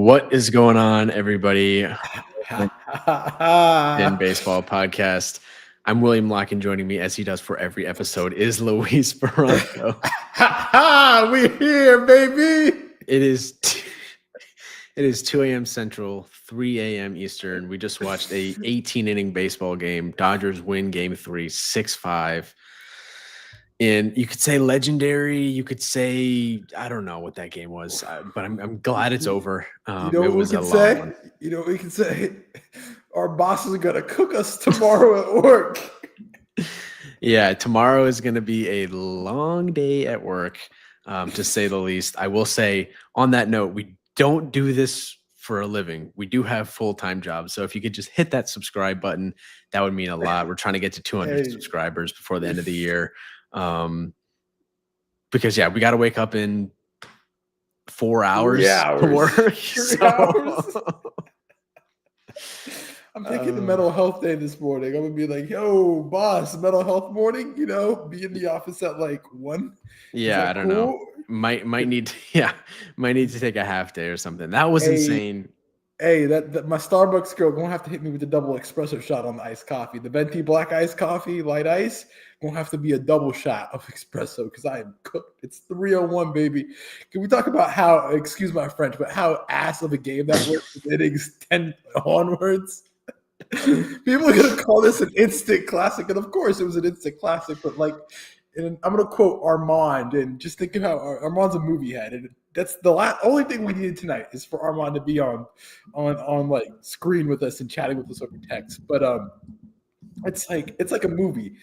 What is going on, everybody? In Baseball Podcast. I'm William Lock, and joining me, as he does for every episode, is Luis Barranco. We're here, baby. It is 2 a.m. Central, 3 a.m. Eastern. We just watched a 18-inning baseball game. Dodgers win Game 3, 6-5. And you could say legendary. You could say, I don't know what that game was, but I'm glad it's over. You know it what was we a can long say? one. You know what we can say? Our boss is going to cook us tomorrow at work. Yeah, tomorrow is going to be a long day at work, to say the least. I will say, on that note, we don't do this for a living. We do have full-time jobs. So if you could just hit that subscribe button, that would mean a lot. We're trying to get to 200 subscribers before the end of the year. Because, we got to wake up in 4 hours to work. 3 hours. I'm taking the mental health day this morning. I'm gonna be like, "Yo, boss, mental health morning." You know, be in the office at like 1. Yeah, I don't know. Might need to take a half day or something. That was insane. Hey, that my Starbucks girl gonna have to hit me with the double espresso shot on the iced coffee. The venti black iced coffee, light ice, gonna have to be a double shot of espresso because I am cooked. It's 3:01, baby. Can we talk about how, excuse my French, but how ass of a game that was with innings 10 onwards? People are gonna call this an instant classic, and of course it was an instant classic. But like, and I'm gonna quote Armand, and just think of how Armand's a movie head, and that's the only thing we needed tonight is for Armand to be on like screen with us and chatting with us over text. But it's like a movie.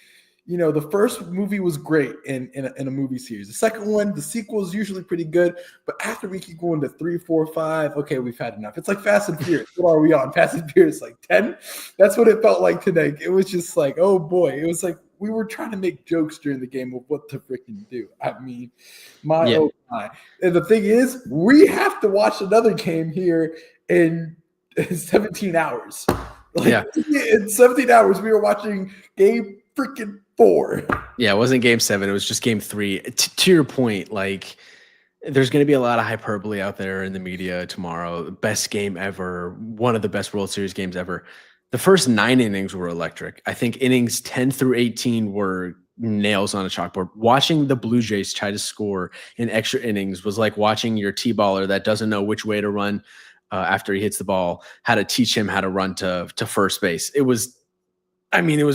You know, the first movie was great in a movie series. The second one, the sequel is usually pretty good. But after we keep going to 3, 4, 5, okay, we've had enough. It's like Fast and Furious. What are we on? Fast and Furious, like 10? That's what it felt like today. It was just like, oh boy. It was like we were trying to make jokes during the game of what to freaking do. I mean, oh my. And the thing is, we have to watch another game here in 17 hours. In 17 hours, we were watching game freaking 4. Yeah, it wasn't game 7. It was just game 3. To your point, like, there's going to be a lot of hyperbole out there in the media tomorrow. Best game ever. One of the best World Series games ever. The first 9 innings were electric. I think innings 10 through 18 were nails on a chalkboard. Watching the Blue Jays try to score in extra innings was like watching your T-baller that doesn't know which way to run after he hits the ball, how to teach him how to run to first base. It was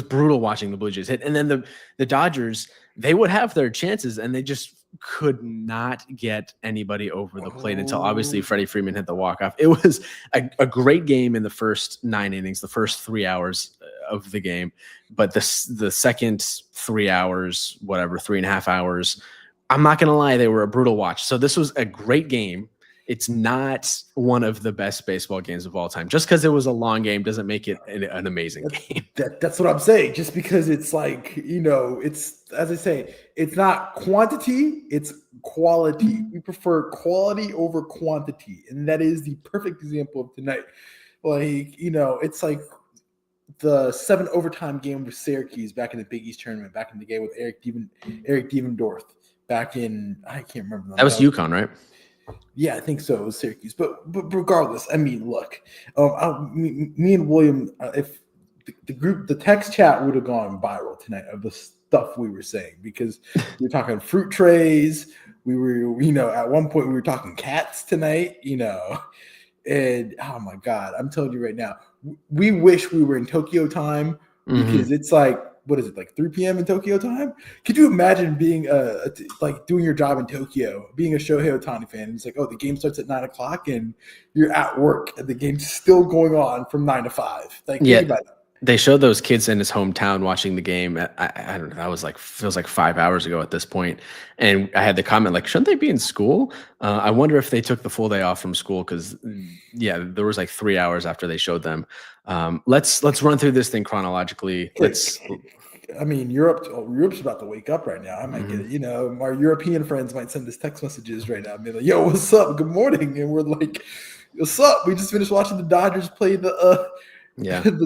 brutal watching the Blue Jays hit. And then the Dodgers, they would have their chances, and they just could not get anybody over the plate until obviously Freddie Freeman hit the walk-off. It was a great game in the first 9 innings, the first 3 hours of the game. But the second 3 hours, whatever, 3.5 hours, I'm not going to lie, they were a brutal watch. So this was a great game. It's not one of the best baseball games of all time. Just because it was a long game doesn't make it an amazing game. That's what I'm saying. Just because it's like, you know, it's, as I say, it's not quantity, it's quality. We prefer quality over quantity. And that is the perfect example of tonight. Like, you know, it's like the 7 overtime game with Syracuse back in the Big East tournament, back in the game with Eric Devendorf back in, I can't remember. That was UConn, right? Yeah, I think so. It was Syracuse, but regardless, I mean, look, me and William, if the text chat would have gone viral tonight of the stuff we were saying, because we were talking fruit trays. We were, you know, at one point we were talking cats tonight, you know, and oh my God, I'm telling you right now, we wish we were in Tokyo time because it's like, what is it, like 3 p.m. in Tokyo time? Could you imagine being like doing your job in Tokyo, being a Shohei Ohtani fan? And it's like, oh, the game starts at 9 o'clock and you're at work and the game's still going on from 9 to 5. Like, think about it. They showed those kids in his hometown watching the game. I don't know. That was like, feels like 5 hours ago at this point. And I had the comment like, shouldn't they be in school? I wonder if they took the full day off from school because, there was like 3 hours after they showed them. Let's run through this thing chronologically. I mean, Europe's about to wake up right now. I might get it. You know, our European friends might send us text messages right now and be like, yo, what's up? Good morning. And we're like, what's up? We just finished watching the Dodgers play the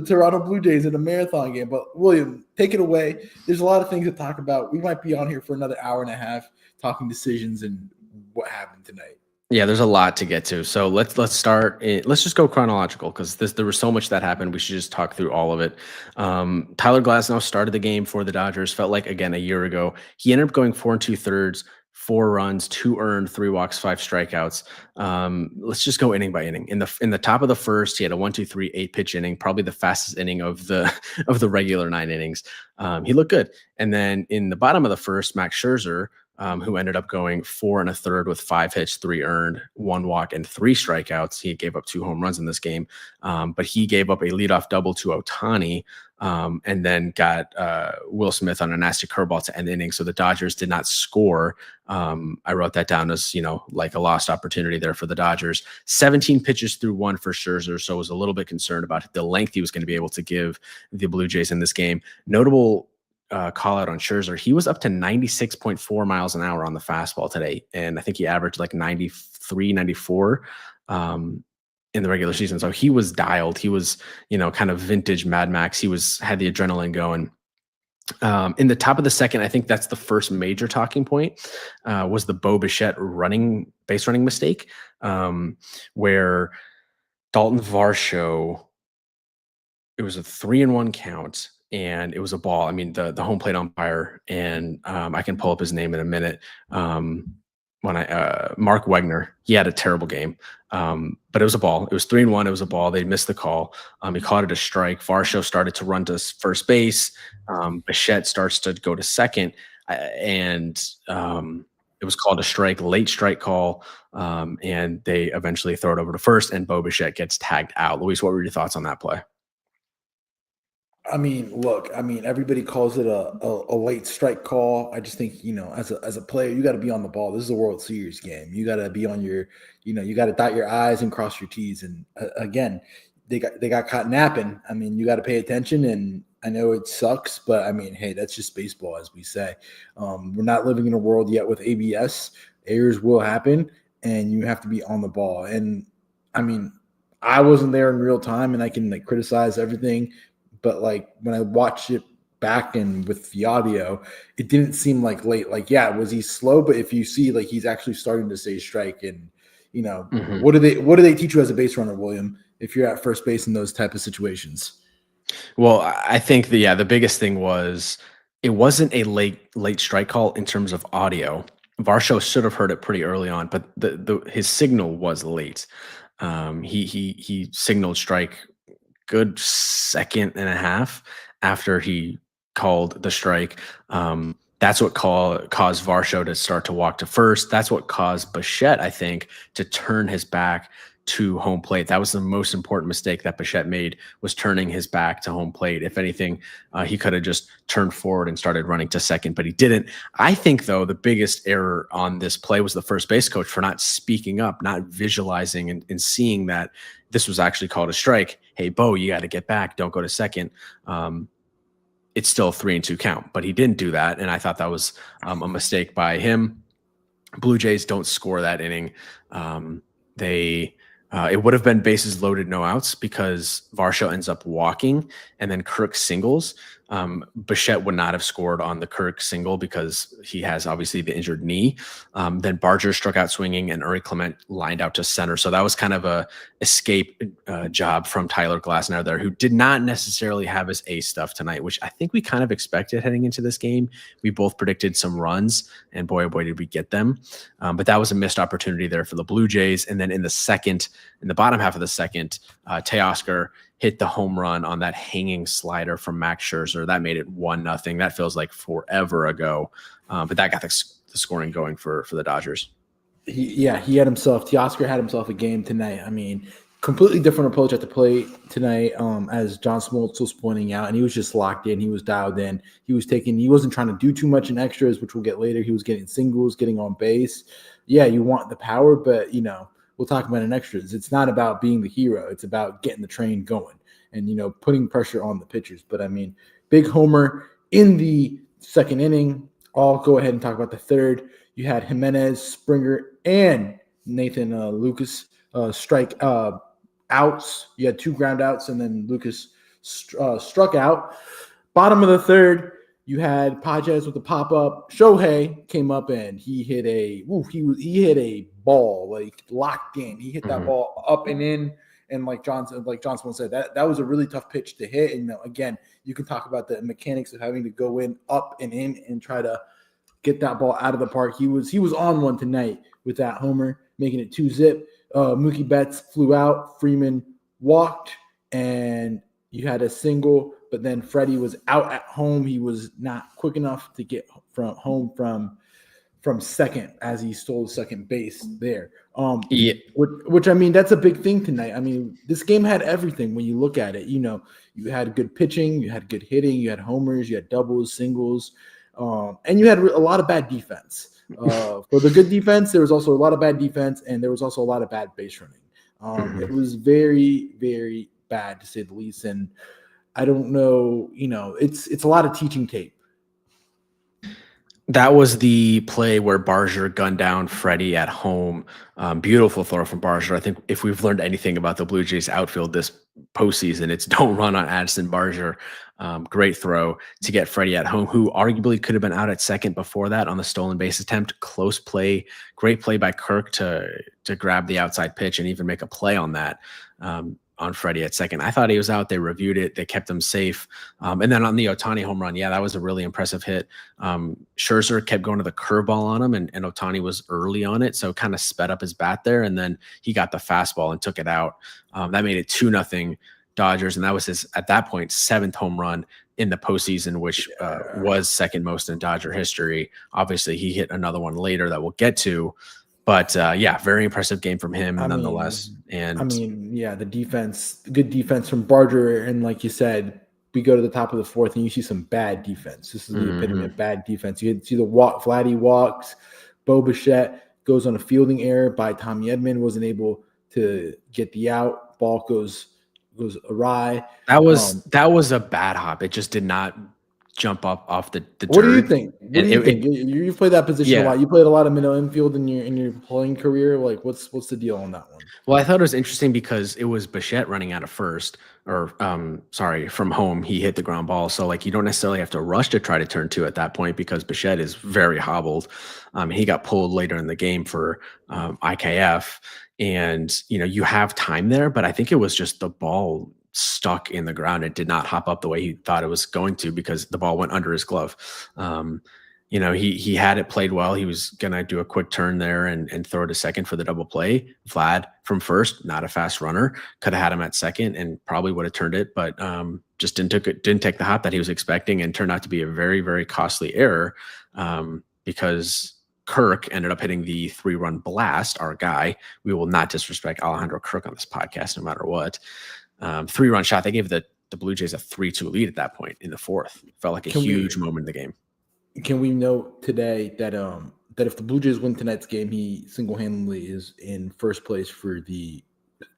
Toronto Blue Jays in a marathon game. But William, take it away. There's a lot of things to talk about. We might be on here for another hour and a half talking decisions and what happened tonight. Yeah, there's a lot to get to. So let's start. Let's just go chronological because there was so much that happened. We should just talk through all of it. Tyler Glasnow started the game for the Dodgers. Felt like again a year ago. He ended up going 4 2/3, 4 runs, 2 earned, 3 walks, 5 strikeouts. Let's just go inning by inning. In the top of the first, he had a 1, 2, 3, 8 pitch inning, probably the fastest inning of the of the regular 9 innings. He looked good. And then in the bottom of the first, Max Scherzer, who ended up going 4 1/3 with 5 hits, 3 earned, 1 walk, and 3 strikeouts. He gave up 2 home runs in this game, but he gave up a leadoff double to Ohtani, and then got Will Smith on a nasty curveball to end the inning. So the Dodgers did not score. I wrote that down as, like a lost opportunity there for the Dodgers. 17 pitches through 1 for Scherzer, so I was a little bit concerned about the length he was going to be able to give the Blue Jays in this game. Notable call out on Scherzer. He was up to 96.4 miles an hour on the fastball today. And I think he averaged like 93, 94 in the regular season. So he was dialed. He was, kind of vintage Mad Max. He had the adrenaline going. In the top of the second, I think that's the first major talking point, was the Bo Bichette base running mistake, where Dalton Varsho, it was a 3-1 count, and it was a ball. I mean, the home plate umpire, and I can pull up his name in a minute. Mark Wegner, he had a terrible game, but it was a ball. It was 3-1. It was a ball. They missed the call. He called it a strike. Varsho started to run to first base. Bichette starts to go to second, and it was called a strike, late strike call, and they eventually throw it over to first, and Bo Bichette gets tagged out. Luis, what were your thoughts on that play? I mean, look, everybody calls it a late strike call. I just think, as a player, you got to be on the ball. This is a World Series game. You got to be on your, you got to dot your I's and cross your T's. And again, they got caught napping. I mean, you got to pay attention. And I know it sucks, but I mean, hey, that's just baseball, as we say. We're not living in a world yet with ABS. Errors will happen, and you have to be on the ball. And I mean, I wasn't there in real time, and I can criticize everything. But when I watched it back and with the audio, it didn't seem like late. Was he slow? But if you see he's actually starting to say strike, and Mhm. what do they teach you as a base runner, William, if you're at first base in those type of situations? Well, I think the biggest thing was it wasn't a late strike call in terms of audio. Varsho should have heard it pretty early on, but his signal was late. He signaled strike good second and a half after he called the strike. That's what caused Varsho to start to walk to first. That's what caused Bichette, I think, to turn his back to home plate. That was the most important mistake that Bichette made, was turning his back to home plate. If anything, he could have just turned forward and started running to second, but he didn't. I think, though, the biggest error on this play was the first base coach for not speaking up, not visualizing and seeing that this was actually called a strike. Hey, Bo, you got to get back. Don't go to second. It's still a 3-2 count, but he didn't do that. And I thought that was a mistake by him. Blue Jays don't score that inning. It would have been bases loaded, no outs, because Varsho ends up walking and then Kirk singles. Bichette would not have scored on the Kirk single because he has obviously the injured knee. Then Barger struck out swinging and Uri Clement lined out to center. So that was kind of a escape job from Tyler Glasnow there, who did not necessarily have his ace stuff tonight, which I think we kind of expected heading into this game. We both predicted some runs, and boy, oh boy, did we get them. But that was a missed opportunity there for the Blue Jays. And then in the bottom half of the second, Teoscar hit the home run on that hanging slider from Max Scherzer. That made it 1-0. That feels like forever ago. But that got the scoring going for the Dodgers. Teoscar had himself a game tonight. I mean, completely different approach at the plate tonight, as John Smoltz was pointing out, and he was just locked in. He was dialed in. He wasn't trying to do too much in extras, which we'll get later. He was getting singles, getting on base. Yeah, you want the power, but we'll talk about in extras. It's not about being the hero. It's about getting the train going and putting pressure on the pitchers. But I mean, big homer in the second inning. I'll go ahead and talk about the third. You had Jimenez, Springer, and Nathan Lucas strike outs. You had 2 ground outs, and then Lucas struck out. Bottom of the third, You had Pages with the pop up. Shohei came up and he hit he hit a ball like locked in. He hit that Mhm. ball up and in. And like Johnson said, that was a really tough pitch to hit. And again, you can talk about the mechanics of having to go in, up and in, and try to get that ball out of the park. He was on one tonight with that homer, making it 2-zip. Mookie Betts flew out. Freeman walked, and you had a single. But then Freddie was out at home. He was not quick enough to get from home from second as he stole second base there. Yeah. Which I mean, that's a big thing tonight. I mean, this game had everything when you look at it. You had good pitching, you had good hitting, you had homers, you had doubles, singles, and you had a lot of bad defense. For the good defense, there was also a lot of bad defense, and there was also a lot of bad base running. Mhm. It was very, very bad to say the least. And I don't know, it's a lot of teaching tape. That was the play where Barger gunned down Freddie at home. Beautiful throw from Barger. I think if we've learned anything about the Blue Jays outfield this postseason, it's don't run on Addison Barger. Great throw to get Freddie at home, who arguably could have been out at second before that on the stolen base attempt. Close play, great play by Kirk to grab the outside pitch and even make a play on that. On Freddie at second. I thought he was out. They reviewed it. They kept him safe. And then on the Ohtani home run, yeah, that was a really impressive hit. Scherzer kept going to the curveball on him, and Ohtani was early on it, so kind of sped up his bat there, and then he got the fastball and took it out. That made it 2-0 Dodgers, and that was his, at that point, 7th home run in the postseason, which was second most in Dodger history. Obviously, he hit another one later that we'll get to. But yeah, very impressive game from him nonetheless. Yeah, the defense, good defense from Barger, and like you said, we go to the top of the 4th, and you see some bad defense. This is the epitome of bad defense. You see the Vladdy walks, Bo Bichette goes on a fielding error by Tommy Edman, wasn't able to get the out. Ball goes awry. That was a bad hop. It just did not jump up off the What do you dirt. think? What do you think? You've played that position a lot. You played a lot of middle infield in your playing career. Like, what's the deal on that one? Well, I thought it was interesting because it was Bichette running out of first, or from home. He hit the ground ball. So like you don't necessarily have to rush to try to turn 2 at that point because Bichette is very hobbled. He got pulled later in the game for IKF. And you have time there, but I think it was just the ball stuck in the ground. It did not hop up the way he thought it was going to because the ball went under his glove. He had it played well. He was gonna do a quick turn there and throw it to second for the double play. Vlad from first, not a fast runner, could have had him at second and probably would have turned it, but just didn't take the hop that he was expecting, and turned out to be a very, very costly error because Kirk ended up hitting the 3-run blast. Our guy, we will not disrespect Alejandro Kirk on this podcast, no matter what. 3-run shot. They gave the Blue Jays a 3-2 lead at that point in the 4th. Felt like a huge moment in the game. Can we note today that that if the Blue Jays win tonight's game, he single-handedly is in first place for the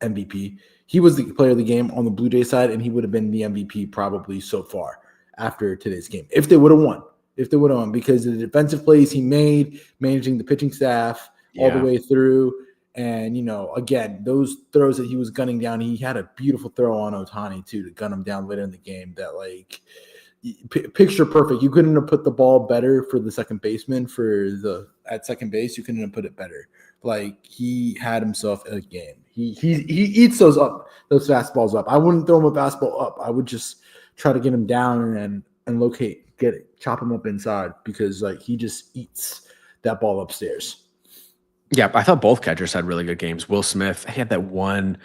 MVP. He was the player of the game on the Blue Jays side, and he would have been the MVP probably so far after today's game if they would have won. Because of the defensive plays he made, managing the pitching staff all the way through. And, again, those throws that he was gunning down, he had a beautiful throw on Ohtani, too, to gun him down later in the game that, like, picture perfect. You couldn't have put the ball better for the second baseman at second base. You couldn't have put it better. Like, he had himself a game. He eats those fastballs up. I wouldn't throw him a fastball up. I would just try to get him down and chop him up inside because like he just eats that ball upstairs. Yeah, I thought both catchers had really good games. Will Smith, he had that one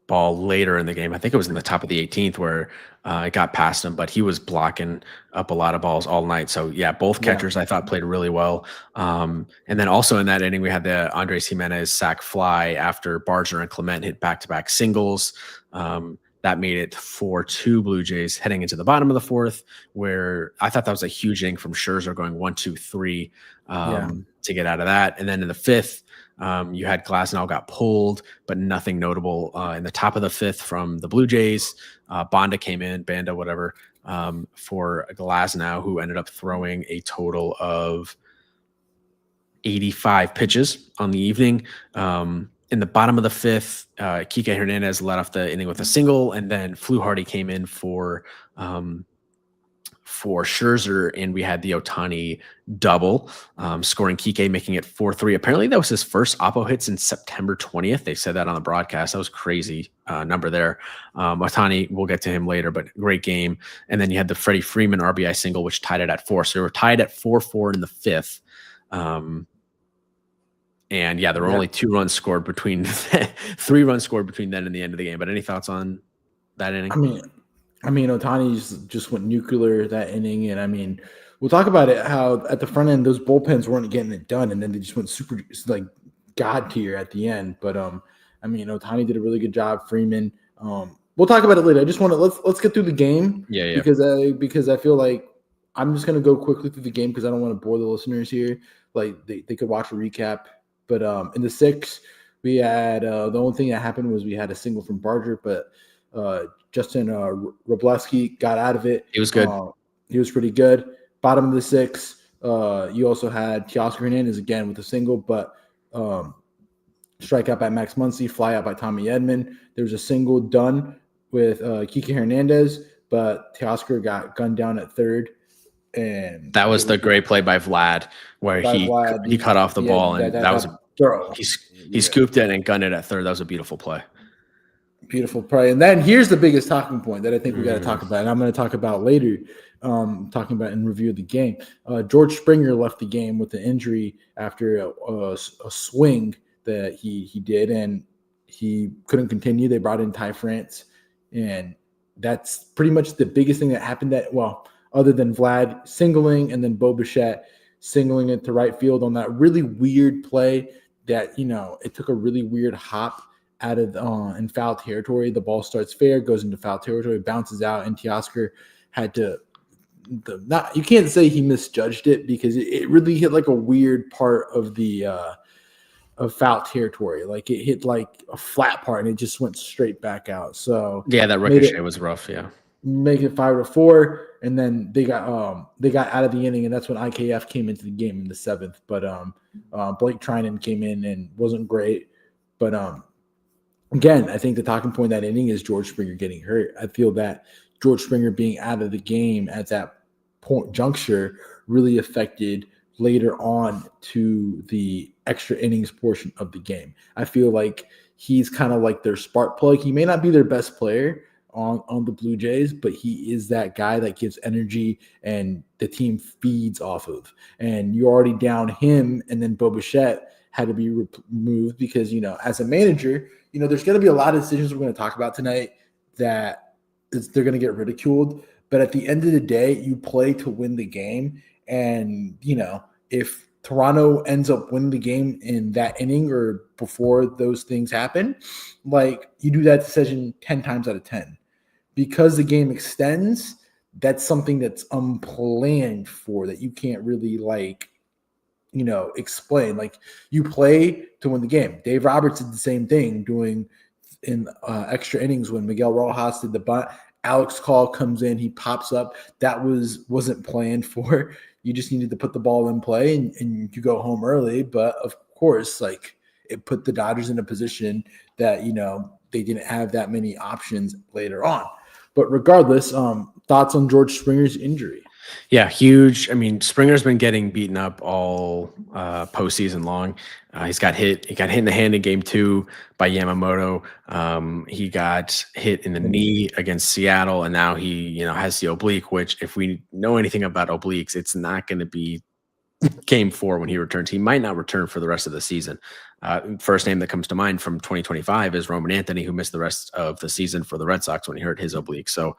ball later in the game. I think it was in the top of the 18th where it got past him, but he was blocking up a lot of balls all night. So yeah, both catchers I thought played really well. And then also in that inning, we had the Andres Jimenez sac fly after Barger and Clement hit back-to-back singles. That made it 4-2 Blue Jays heading into the bottom of the 4th, where I thought that was a huge inning from Scherzer going 1-2-3 to get out of that. And then in the 5th, you had Glasnow got pulled, but nothing notable in the top of the 5th from the Blue Jays. Banda came in, whatever, for Glasnow, who ended up throwing a total of 85 pitches on the evening. In the bottom of the 5th, Kike Hernandez led off the inning with a single, and then Fluharty came in for for Scherzer, and we had the Ohtani double, scoring Kike, making it 4-3. Apparently, that was his first Oppo hit since September 20th. They said that on the broadcast. That was crazy number there. Ohtani, we'll get to him later, but great game. And then you had the Freddie Freeman RBI single, which tied it at 4. So we were tied at 4-4 in the fifth. And yeah, there were only 2 runs scored between 3 runs scored between then and the end of the game. But any thoughts on that inning? I mean, Otani just went nuclear that inning, and I mean, we'll talk about it. How at the front end those bullpens weren't getting it done, and then they just went super like god tier at the end. But I mean, Otani did a really good job. Freeman. We'll talk about it later. I just want to let's get through the game. Yeah. Because I feel like I'm just gonna go quickly through the game because I don't want to bore the listeners here. Like they could watch a recap. But in the 6th, we had the only thing that happened was we had a single from Barger, but Justin Robleski got out of it. He was good. He was pretty good. Bottom of the 6th, you also had Teoscar Hernandez again with a single, but strikeout by Max Muncy, fly out by Tommy Edman. There was a single done with Kike Hernandez, but Teoscar got gunned down at 3rd. And that was the great play by Vlad where he cut off the ball, and that was throw. He scooped it and gunned it at 3rd. That was a beautiful play. Beautiful play. And then here's the biggest talking point that I think we got to talk about, and I'm going to talk about later, talking about in review of the game. George Springer left the game with an injury after a swing that he did, and he couldn't continue. They brought in Ty France, and that's pretty much the biggest thing that happened other than Vlad singling and then Bo Bichette singling it to right field on that really weird play that, it took a really weird hop out of in foul territory. The ball starts fair, goes into foul territory, bounces out, and Teoscar had to you can't say he misjudged it because it really hit like a weird part of the of foul territory. Like it hit like a flat part and it just went straight back out. So yeah, that ricochet was rough. Yeah. Make it 5-4, and then they got out of the inning, and that's when IKF came into the game in the 7th. But Blake Trinan came in and wasn't great. But again, I think the talking point of that inning is George Springer getting hurt. I feel that George Springer being out of the game at that juncture really affected later on to the extra innings portion of the game. I feel like he's kind of like their spark plug. He may not be their best player on the Blue Jays, but he is that guy that gives energy and the team feeds off of. And you already down him, and then Bo Bichette had to be removed because, as a manager, there's going to be a lot of decisions we're going to talk about tonight that they're going to get ridiculed. But at the end of the day, you play to win the game. And, if Toronto ends up winning the game in that inning or before those things happen, like you do that decision 10 times out of 10. Because the game extends, that's something that's unplanned for that you can't really explain. Like you play to win the game. Dave Roberts did the same thing doing in extra innings when Miguel Rojas did the bunt. Alex Call comes in, he pops up. That wasn't planned for. You just needed to put the ball in play and you go home early. But of course, it put the Dodgers in a position that, they didn't have that many options later on. But regardless, thoughts on George Springer's injury? Yeah, huge. I mean, Springer's been getting beaten up all postseason long. He got hit in the hand in game 2 by Yamamoto. He got hit in the knee against Seattle, and now he, has the oblique, which if we know anything about obliques, it's not going to be game 4 when he returns. He might not return for the rest of the season. First name that comes to mind from 2025 is Roman Anthony, who missed the rest of the season for the Red Sox when he hurt his oblique. So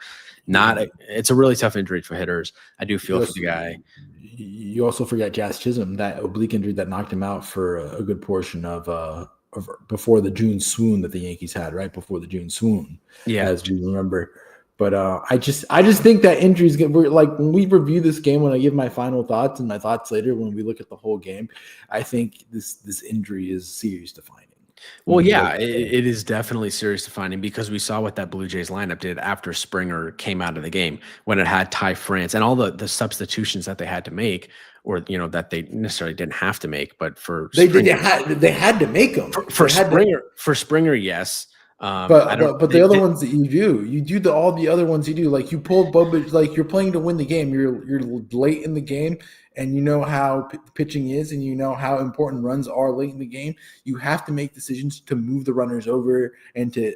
it's a really tough injury for hitters. I do feel for the guy. You also forgot Jazz Chisholm, that oblique injury that knocked him out for a good portion of before the June swoon that the Yankees had, right before the June swoon, as we remember. But I just think that injuries we're like when we review this game, when I give my final thoughts and my thoughts later when we look at the whole game, I think this injury is serious defining. Well, yeah, it is definitely serious defining because we saw what that Blue Jays lineup did after Springer came out of the game when it had Ty France and all the substitutions that they had to make, or that they necessarily didn't have to make, but for they had to make them for Springer. For Springer, yes. I But don't. but the other ones that you do all the other ones you do. Like you pulled Boba, like you're playing to win the game. You're late in the game, and you know how pitching is, and you know how important runs are late in the game. You have to make decisions to move the runners over and to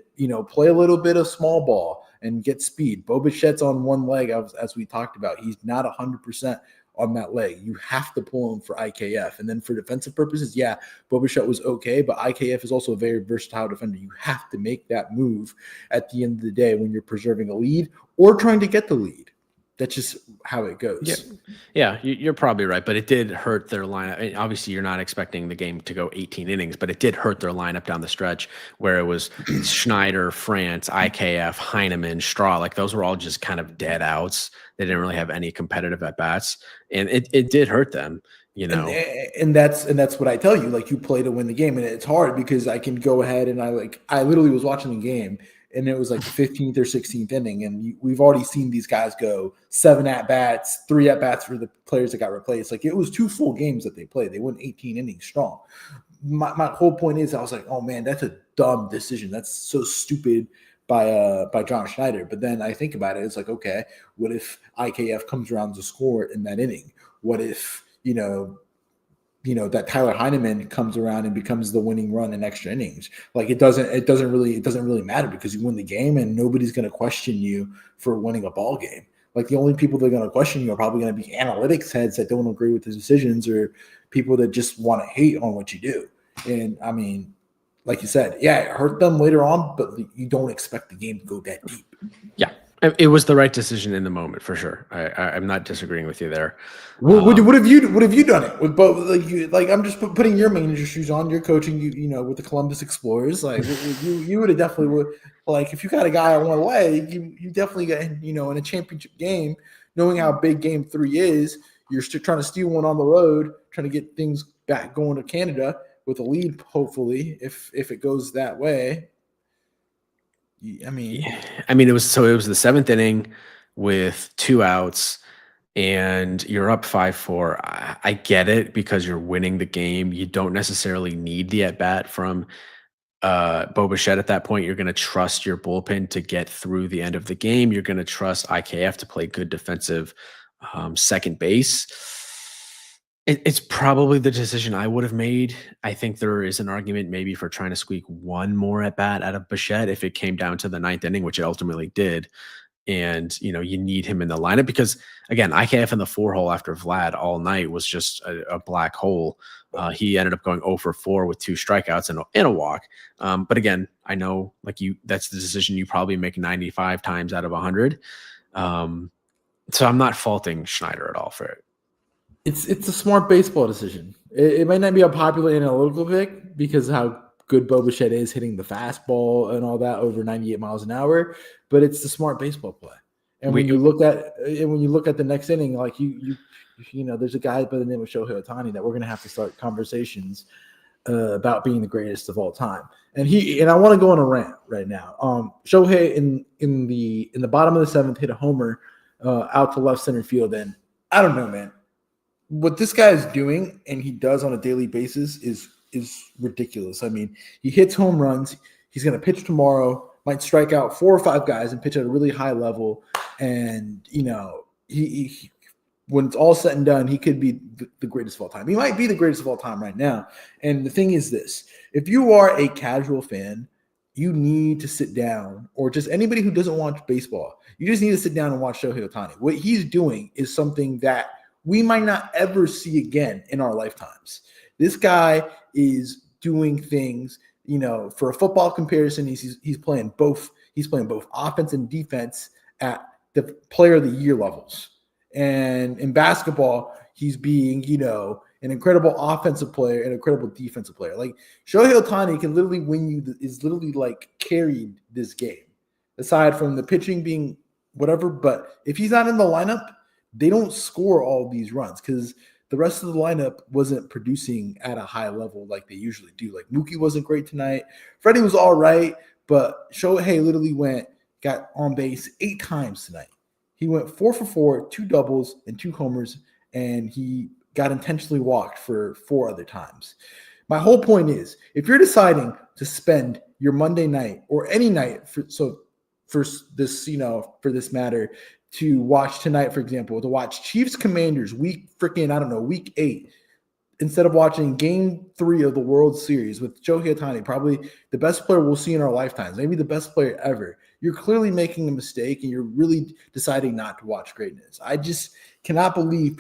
play a little bit of small ball and get speed. Boba Fett's on one leg, as we talked about. He's not 100% on that leg. You have to pull him for IKF, and then for defensive purposes, yeah, Boba Fett was okay, but IKF is also a very versatile defender. You have to make that move at the end of the day when you're preserving a lead or trying to get the lead. That's just how it Yeah, goes. yeah, you're probably right, but it did hurt their lineup. I mean, obviously, you're not expecting the game to go 18 innings, but it did hurt their lineup down the stretch where it was Schneider, France, IKF, Heineman, Straw. Like those were all just kind of dead outs. They didn't really have any competitive at bats, and it did hurt them. You and know, and that's what I tell you. Like you play to win the game, and it's hard because I can go ahead and I literally was watching the game, and it was like the 15th or 16th inning, and we've already seen these guys go 7 at bats, 3 at bats for the players that got replaced. Like it was 2 full games that they played. They went 18 innings strong. My whole point is, I was like, oh man, that's a dumb decision. That's so stupid by John Schneider. But then I think about it, it's like, okay, what if IKF comes around to score in that inning? What if that Tyler Heineman comes around and becomes the winning run in extra innings? Like it doesn't really matter because you win the game and nobody's going to question you for winning a ball game. Like the only people that are going to question you are probably going to be analytics heads that don't agree with the decisions or people that just want to hate on what you do. And I mean, like you said, yeah, it hurt them later on, but you don't expect the game to go that deep. yeah, it was the right decision in the moment for sure. I'm not disagreeing with you there. What have you done it with both? Like I'm just putting your manager shoes on. You're coaching, with the Columbus Explorers. Like you would have definitely like if you got a guy on one leg, you definitely got in a championship game, knowing how big Game 3 is. You're still trying to steal one on the road, trying to get things back going to Canada with a lead. Hopefully, if it goes that way. I mean, it was the 7th inning with 2 outs and you're up 5-4. I get it because you're winning the game. You don't necessarily need the at bat from Bo Bichette at that point. You're going to trust your bullpen to get through the end of the game. You're going to trust IKF to play good defensive second base. It's probably the decision I would have made. I think there is an argument maybe for trying to squeak one more at bat out of Bichette if it came down to the 9th inning, which it ultimately did. And you need him in the lineup because again, IKF in the 4-hole after Vlad all night was just a black hole. He ended up going 0 for 4 with 2 strikeouts and a walk. But again, I know that's the decision you probably make 95 times out of 100. So I'm not faulting Schneider at all for it. It's a smart baseball decision. It might not be a popular analytical pick because of how good Bo Bichette is hitting the fastball and all that over 98 miles an hour, but it's the smart baseball play. And when you look at the next inning, like there's a guy by the name of Shohei Ohtani that we're going to have to start conversations about being the greatest of all time. And I want to go on a rant right now. Shohei in the bottom of the 7th hit a homer out to left center field, and I don't know, man. What this guy is doing and he does on a daily basis is ridiculous. I mean, he hits home runs. He's going to pitch tomorrow, might strike out 4 or 5 guys and pitch at a really high level. And, he when it's all said and done, he could be the greatest of all time. He might be the greatest of all time right now. And the thing is this, if you are a casual fan, you need to sit down, or just anybody who doesn't watch baseball, you just need to sit down and watch Shohei Ohtani. What he's doing is something that we might not ever see again in our lifetimes. This guy is doing things, for a football comparison, he's playing both offense and defense at the player of the year levels. And in basketball, he's being, an incredible offensive player and an incredible defensive player. Like Shohei Ohtani can literally is literally like carried this game, aside from the pitching being whatever. But if he's not in the lineup, they don't score all these runs because the rest of the lineup wasn't producing at a high level like they usually do. Like Mookie wasn't great tonight. Freddie was all right, but Shohei literally got on base 8 times tonight. He went 4 for 4, 2 doubles and 2 homers, and he got intentionally walked for 4 other times. My whole point is, if you're deciding to spend your Monday night or any night for this, for this matter, to watch tonight, for example, to watch Chiefs Commanders week 8, instead of watching game 3 of the World Series with Shohei Ohtani, probably the best player we'll see in our lifetimes, maybe the best player ever, you're clearly making a mistake and you're really deciding not to watch greatness. I just cannot believe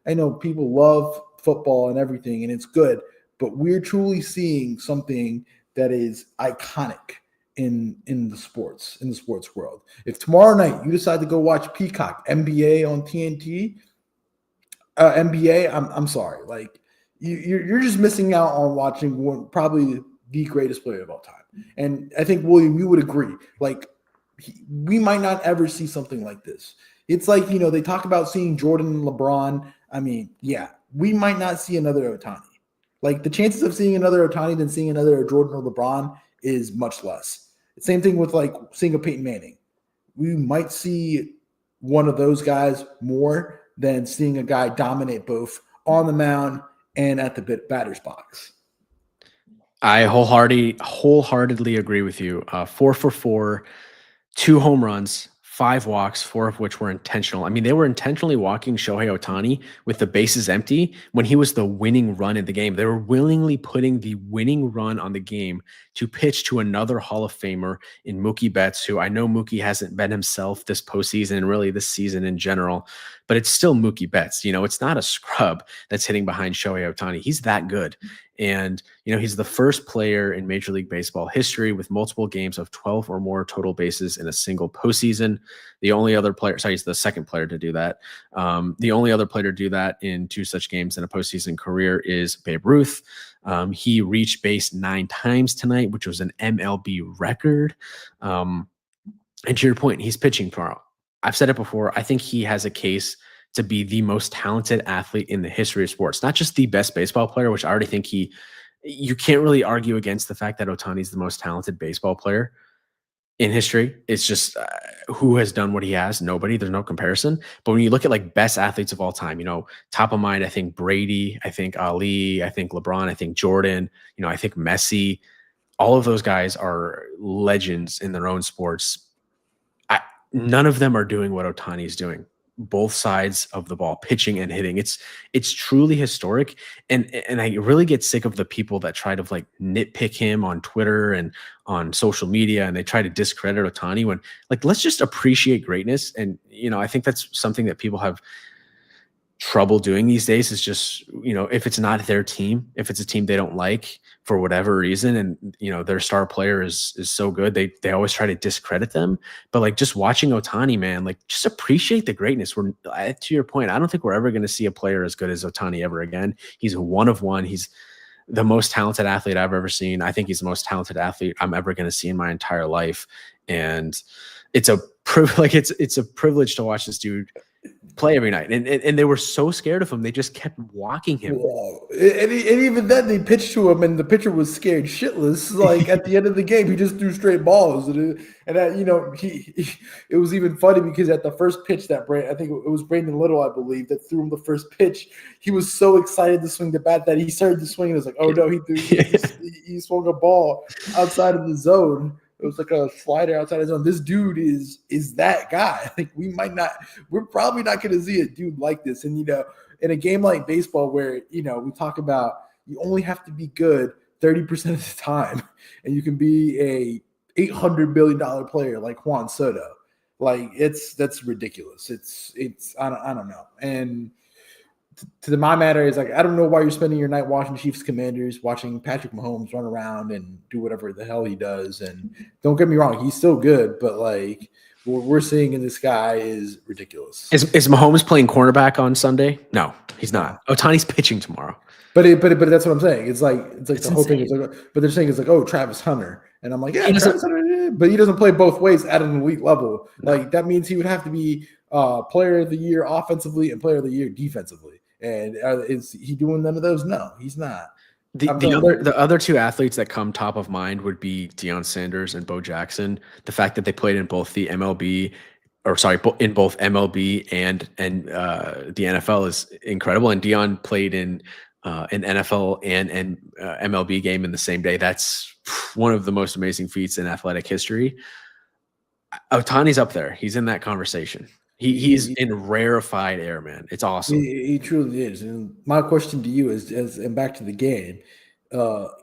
I know people love football and everything, and it's good, but we're truly seeing something that is iconic in the sports world. If tomorrow night you decide to go watch Peacock NBA on TNT, NBA, I'm sorry, like you're just missing out on watching probably the greatest player of all time. And I think, William, you would agree. Like, we might not ever see something like this. It's like, they talk about seeing Jordan and LeBron. I mean, yeah, we might not see another Ohtani. Like, the chances of seeing another Ohtani than seeing another Jordan or LeBron is much less. Same thing with, like, seeing a Peyton Manning. We might see one of those guys more than seeing a guy dominate both on the mound and at the batter's box. I wholeheartedly agree with you. 4 for 4, 2 home runs, 5 walks, 4 of which were intentional. I mean, they were intentionally walking Shohei Ohtani with the bases empty when he was the winning run in the game. They were willingly putting the winning run on the game to pitch to another Hall of Famer in Mookie Betts, who I know Mookie hasn't been himself this postseason and really this season in general, but it's still Mookie Betts. It's not a scrub that's hitting behind Shohei Ohtani. He's that good. And, he's the first player in Major League Baseball history with multiple games of 12 or more total bases in a single postseason. The only other player, he's the second player to do that. The only other player to do that in 2 such games in a postseason career is Babe Ruth. He reached base 9 times tonight, which was an MLB record. And to your point, he's pitching tomorrow. I've said it before. I think he has a case to be the most talented athlete in the history of sports, not just the best baseball player, which I already think you can't really argue against the fact that Ohtani's the most talented baseball player in history. It's just who has done what he has? Nobody. There's no comparison. But when you look at like best athletes of all time, top of mind, I think Brady, I think Ali, I think LeBron, I think Jordan, I think Messi. All of those guys are legends in their own sports. None of them are doing what Ohtani is doing. Both sides of the ball, pitching and hitting. It's truly historic. And I really get sick of the people that try to like nitpick him on Twitter and on social media, and they try to discredit Ohtani when, like, let's just appreciate greatness. And, I think that's something that people have trouble doing these days, is just, if it's not their team, if it's a team they don't like for whatever reason, and their star player is so good, they always try to discredit them. But like, just watching Ohtani, man, like, just appreciate the greatness. To your point, I don't think we're ever going to see a player as good as Ohtani ever again. He's one of one. He's the most talented athlete I've ever seen. I think he's the most talented athlete I'm ever going to see in my entire life. And it's a it's a privilege to watch this dude play every night, and they were so scared of him, they just kept walking him. And even then, they pitched to him, and the pitcher was scared shitless. Like, at the end of the game, he just threw straight balls, and it was even funny because at the first pitch that I think it was Brandon Little, I believe, that threw him the first pitch. He was so excited to swing the bat that he started to swing. It was like, oh no, he swung a ball outside of the zone. It was like a slider outside his zone. This dude is that guy. Like, we're probably not going to see a dude like this. And, in a game like baseball where, we talk about you only have to be good 30% of the time, and you can be a $800 billion player like Juan Soto. Like, that's ridiculous. It's I don't know. And to my matter is, like, I don't know why you're spending your night watching Chiefs Commanders, watching Patrick Mahomes run around and do whatever the hell he does. And don't get me wrong, he's still good, but like, what we're seeing in this guy is ridiculous. Is Mahomes playing cornerback on Sunday? No, he's not. Ohtani's pitching tomorrow. But that's what I'm saying. It's like the whole thing is like, but they're saying it's like, oh, Travis Hunter, and I'm like, yeah, Travis Hunter, but he doesn't play both ways at an elite level. No. Like, that means he would have to be player of the year offensively and player of the year defensively. And is he doing none of those? No, he's not. The other 2 athletes that come top of mind would be Deion Sanders and Bo Jackson. The fact that they played in both the MLB, in both MLB and the NFL is incredible. And Deion played in an NFL and MLB game in the same day. That's one of the most amazing feats in athletic history. Otani's up there. He's in that conversation. He's He, in rarefied air, man. It's awesome. he truly is. And my question to you is and back to the game.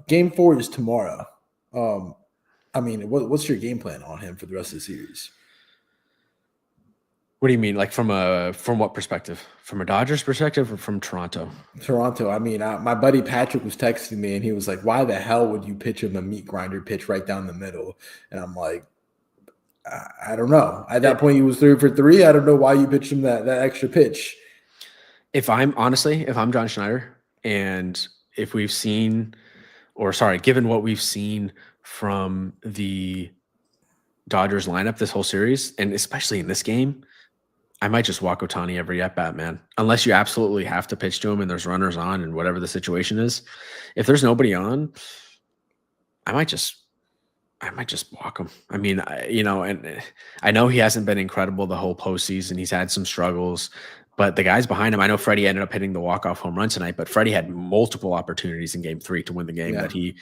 Game 4 is tomorrow. I mean, what's your game plan on him for the rest of the series? What do you mean? Like from what perspective? From a Dodgers perspective or from Toronto? Toronto. I mean, my buddy Patrick was texting me and he was like, "Why the hell would you pitch him a meat grinder pitch right down the middle?" And I'm like, I don't know. At that point, he was 3 for 3. I don't know why you pitched him that extra pitch. If I'm John Schneider, and if we've seen, or sorry, given what we've seen from the Dodgers lineup this whole series, and especially in this game, I might just walk Otani every at bat, man. Unless you absolutely have to pitch to him and there's runners on and whatever the situation is. If there's nobody on, I might just walk him. I mean, and I know he hasn't been incredible the whole postseason. He's had some struggles, but the guys behind him, I know Freddie ended up hitting the walk-off home run tonight, but Freddie had multiple opportunities in game 3 to win the game that he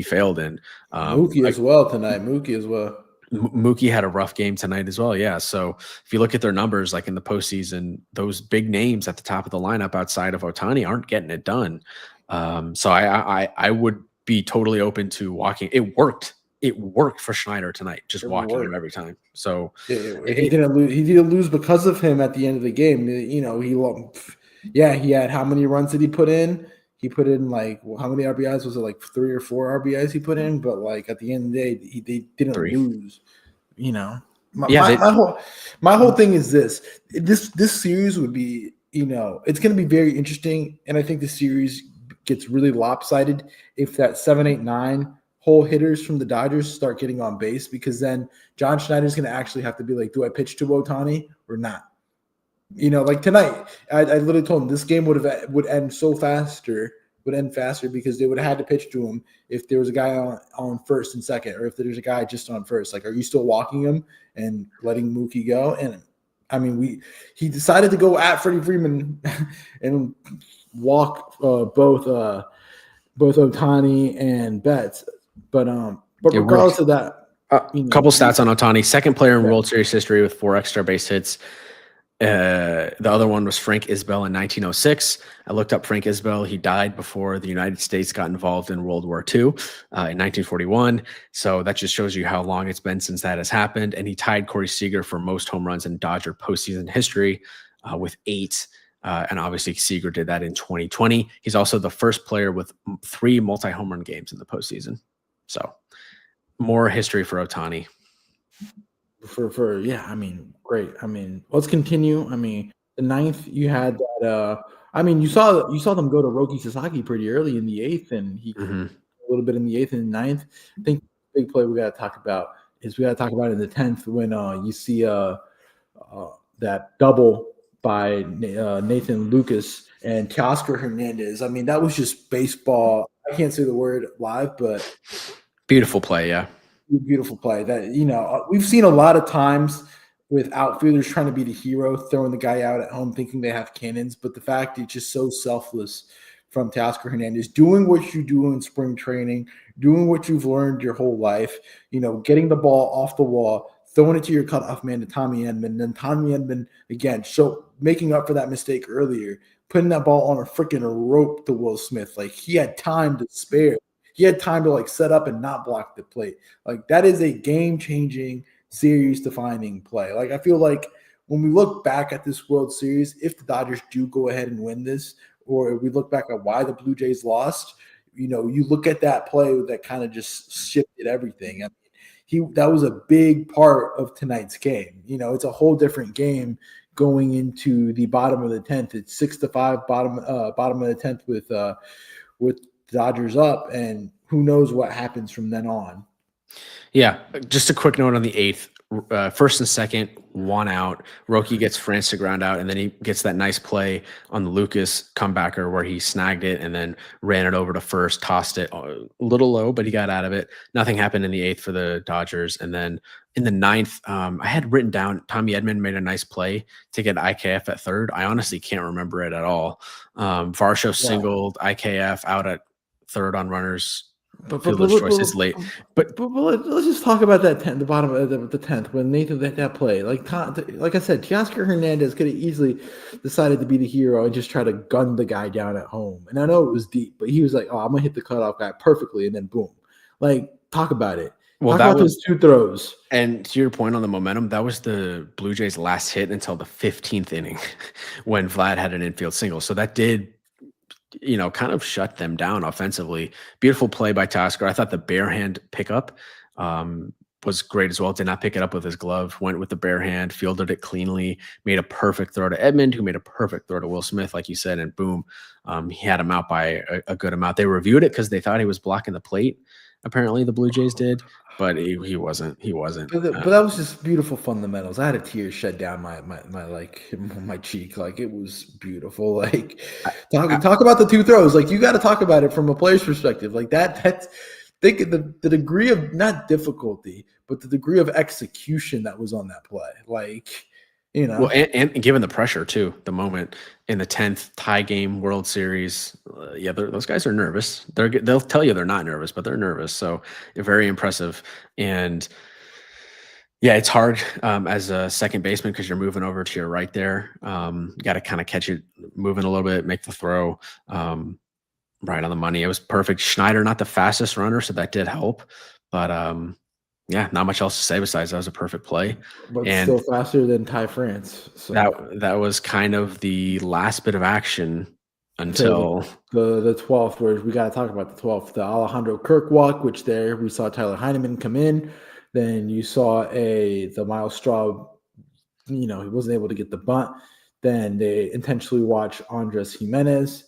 failed in. Mookie as well tonight. Mookie as well. Mookie had a rough game tonight as well. Yeah. So if you look at their numbers, like in the postseason, those big names at the top of the lineup outside of Otani aren't getting it done. So I would be totally open to walking. It worked. It worked for Schneider tonight, just walking him every time. So he didn't lose. He didn't lose because of him at the end of the game. You know, he had how many runs did he put in? He put in like how many RBIs? Was it like 3 or 4 RBIs he put in? But like at the end of the day, they didn't 3. lose. You know, my whole thing is this series would be, it's going to be very interesting, and I think the series gets really lopsided if that 7, 8, 9 whole hitters from the Dodgers start getting on base, because then John Schneider's going to actually have to be like, do I pitch to Otani or not? Like tonight, I literally told him this game would end faster because they would have had to pitch to him if there was a guy on first and second, or if there's a guy just on first. Like, are you still walking him and letting Mookie go? And I mean, he decided to go at Freddie Freeman and walk both Otani and Betts. But regardless of that, couple stats on Otani: second player in World Series history with 4 extra base hits. The other one was Frank Isbell in 1906. I looked up Frank Isbell. He died before the United States got involved in World War II in 1941. So that just shows you how long it's been since that has happened. And he tied Corey Seager for most home runs in Dodger postseason history with 8. And obviously Seager did that in 2020. He's also the first player with 3 multi-home run games in the postseason. So more history for Otani. I mean, great. I mean, let's continue. I mean, the 9th, you had that. I mean, you saw them go to Roki Sasaki pretty early in the 8th, and he a little bit in the 8th and 9th. I think the big play we got to talk about in the 10th when you see that double by Nathan Lucas and Teoscar Hernandez. I mean, that was just baseball. I can't say the word live, but beautiful play. Yeah. Beautiful play that, we've seen a lot of times with outfielders trying to be the hero, throwing the guy out at home thinking they have cannons. But the fact it's just so selfless from Teoscar Hernandez, doing what you do in spring training, doing what you've learned your whole life, getting the ball off the wall, throwing it to your cutoff man to Tommy Edman, and then Tommy Edman again, making up for that mistake earlier, putting that ball on a freaking rope to Will Smith. Like, he had time to spare. He had time to set up and not block the plate. Like, that is a game-changing, series-defining play. Like, I feel like when we look back at this World Series, if the Dodgers do go ahead and win this, or we look back at why the Blue Jays lost, you look at that play that kind of just shifted everything. I mean, that was a big part of tonight's game. It's a whole different game going into the bottom of the 10th. It's 6-5 bottom of the 10th with Dodgers up, and who knows what happens from then on. Yeah, just a quick note on the 8th. first and second, 1 out. Roki gets France to ground out, and then he gets that nice play on the Lucas comebacker where he snagged it and then ran it over to first, tossed it a little low, but he got out of it. Nothing happened in the eighth for the Dodgers. And then in the ninth, I had written down Tommy Edman made a nice play to get IKF at third. I honestly can't remember it at all. Varsho singled IKF out at third on runners. Fielder's choice is late, but let's just talk about that the bottom of the 10th when Nathan that play. Like I said, Teoscar Hernandez could have easily decided to be the hero and just try to gun the guy down at home. And I know it was deep, but he was like, "Oh, I'm gonna hit the cutoff guy perfectly," and then boom. Like, talk about it. Well, talk about those 2 throws. And to your point on the momentum, that was the Blue Jays' last hit until the 15th inning when Vlad had an infield single. So that did, kind of shut them down offensively. Beautiful play by Tasker. I thought the bare hand pickup was great as well. Did not pick it up with his glove. Went with the bare hand, fielded it cleanly, made a perfect throw to Edmund, who made a perfect throw to Will Smith, like you said, and boom, he had him out by a good amount. They reviewed it because they thought he was blocking the plate. Apparently the Blue Jays did, but he wasn't. He wasn't. But that was just beautiful fundamentals. I had a tear shed down my cheek. Like, it was beautiful. Like, talk about the 2 throws. Like, you got to talk about it from a player's perspective. Like that's think of the degree of not difficulty, but the degree of execution that was on that play. Like, Well, and given the pressure too, the moment in the 10th tie game World Series, those guys are nervous. They'll tell you they're not nervous, but they're nervous. So very impressive. And yeah, it's hard as a second baseman because you're moving over to your right there. You got to kind of catch it moving a little bit, make the throw right on the money. It was perfect. Schneider, not the fastest runner, so that did help. But not much else to say besides that was a perfect play. But and still faster than Ty France. So that was kind of the last bit of action until the 12th, where we got to talk about the 12th, the Alejandro Kirk walk, which there we saw Tyler Heineman come in. Then you saw the Miles Straw, he wasn't able to get the bunt. Then they intentionally watched Andres Jimenez,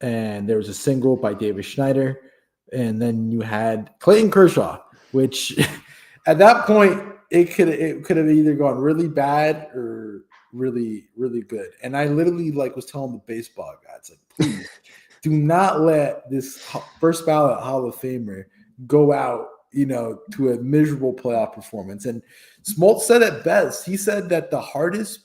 and there was a single by David Schneider. And then you had Clayton Kershaw, which at that point, it could have either gone really bad or really, really good. And I literally was telling the baseball guys, please do not let this first ballot Hall of Famer go out, to a miserable playoff performance. And Smoltz said it best. He said that the hardest,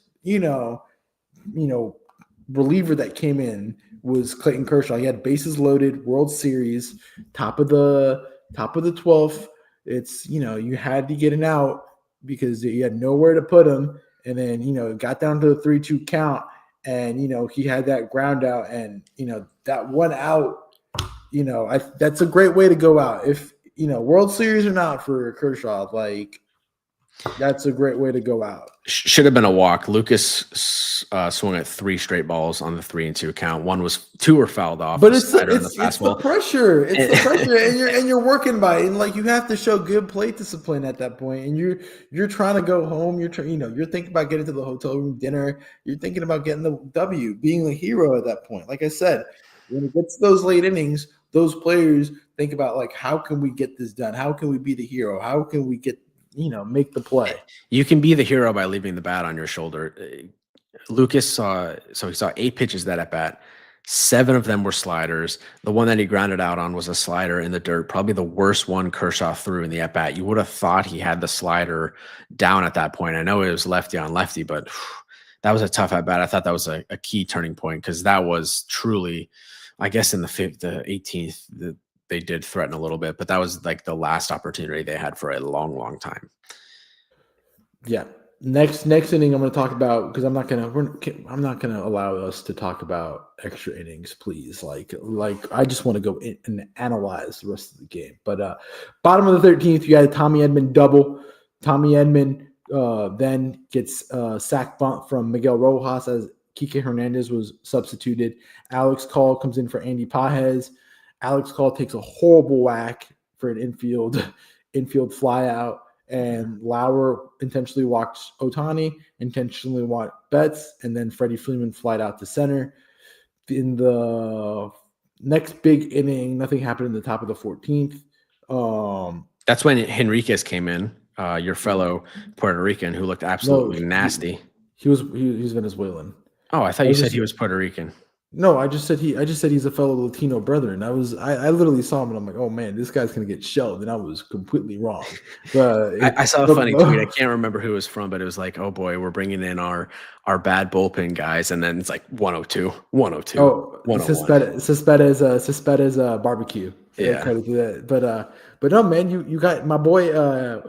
reliever that came in was Clayton Kershaw. He had bases loaded, World Series, top of the 12th. It's, you had to get an out because you had nowhere to put him. And then, it got down to the 3-2 count, and, he had that ground out, and, that 1 out, that's a great way to go out. If, World Series or not for Kershaw, that's a great way to go out. Should have been a walk. Lucas swung at 3 straight balls on the 3-2 count. 2 were fouled off. But it's the pressure. It's the pressure, and you're working by it. And you have to show good plate discipline at that point. And you're trying to go home. You're thinking about getting to the hotel room dinner. You're thinking about getting the W, being the hero at that point. Like I said, when it gets to those late innings, those players think about how can we get this done? How can we be the hero? How can we get make the play? You can be the hero by leaving the bat on your shoulder. Lucas saw 8 pitches that at bat. 7 of them were sliders. The one that he grounded out on was a slider in the dirt, probably the worst one Kershaw threw in the at bat. You would have thought he had the slider down at that point. I know it was lefty on lefty, but that was a tough at bat. I thought that was a key turning point because that was truly, I guess, in the 18th, they did threaten a little bit, but that was the last opportunity they had for a long, long time. Yeah. Next inning, I'm going to talk about, because I'm not going to allow us to talk about extra innings, please. I just want to go in and analyze the rest of the game. But bottom of the 13th, you had a Tommy Edman double. Tommy Edman then gets sack bunt from Miguel Rojas as Kike Hernandez was substituted. Alex Call comes in for Andy Pajes. Alex Call takes a horrible whack for an infield fly out, and Lauer intentionally walks Ohtani, intentionally walked Betts, and then Freddie Freeman flied out to center. In the next big inning, nothing happened in the top of the 14th. That's when Henriquez came in. your fellow Puerto Rican who looked No, absolutely nasty. he was Venezuelan. Oh, I thought I you was said just he was Puerto Rican. No, I just said he's a fellow Latino brethren. I literally saw him and I'm like, oh man, this guy's gonna get shelled, and I was completely wrong. But I saw a but, funny tweet. I can't remember who it was from, but it was like, "Oh boy, we're bringing in our bad bullpen guys," and then it's like 102, 102, oh, 101. Suspetta is barbecue. Yeah. Credit to that. But no, man, you got my boy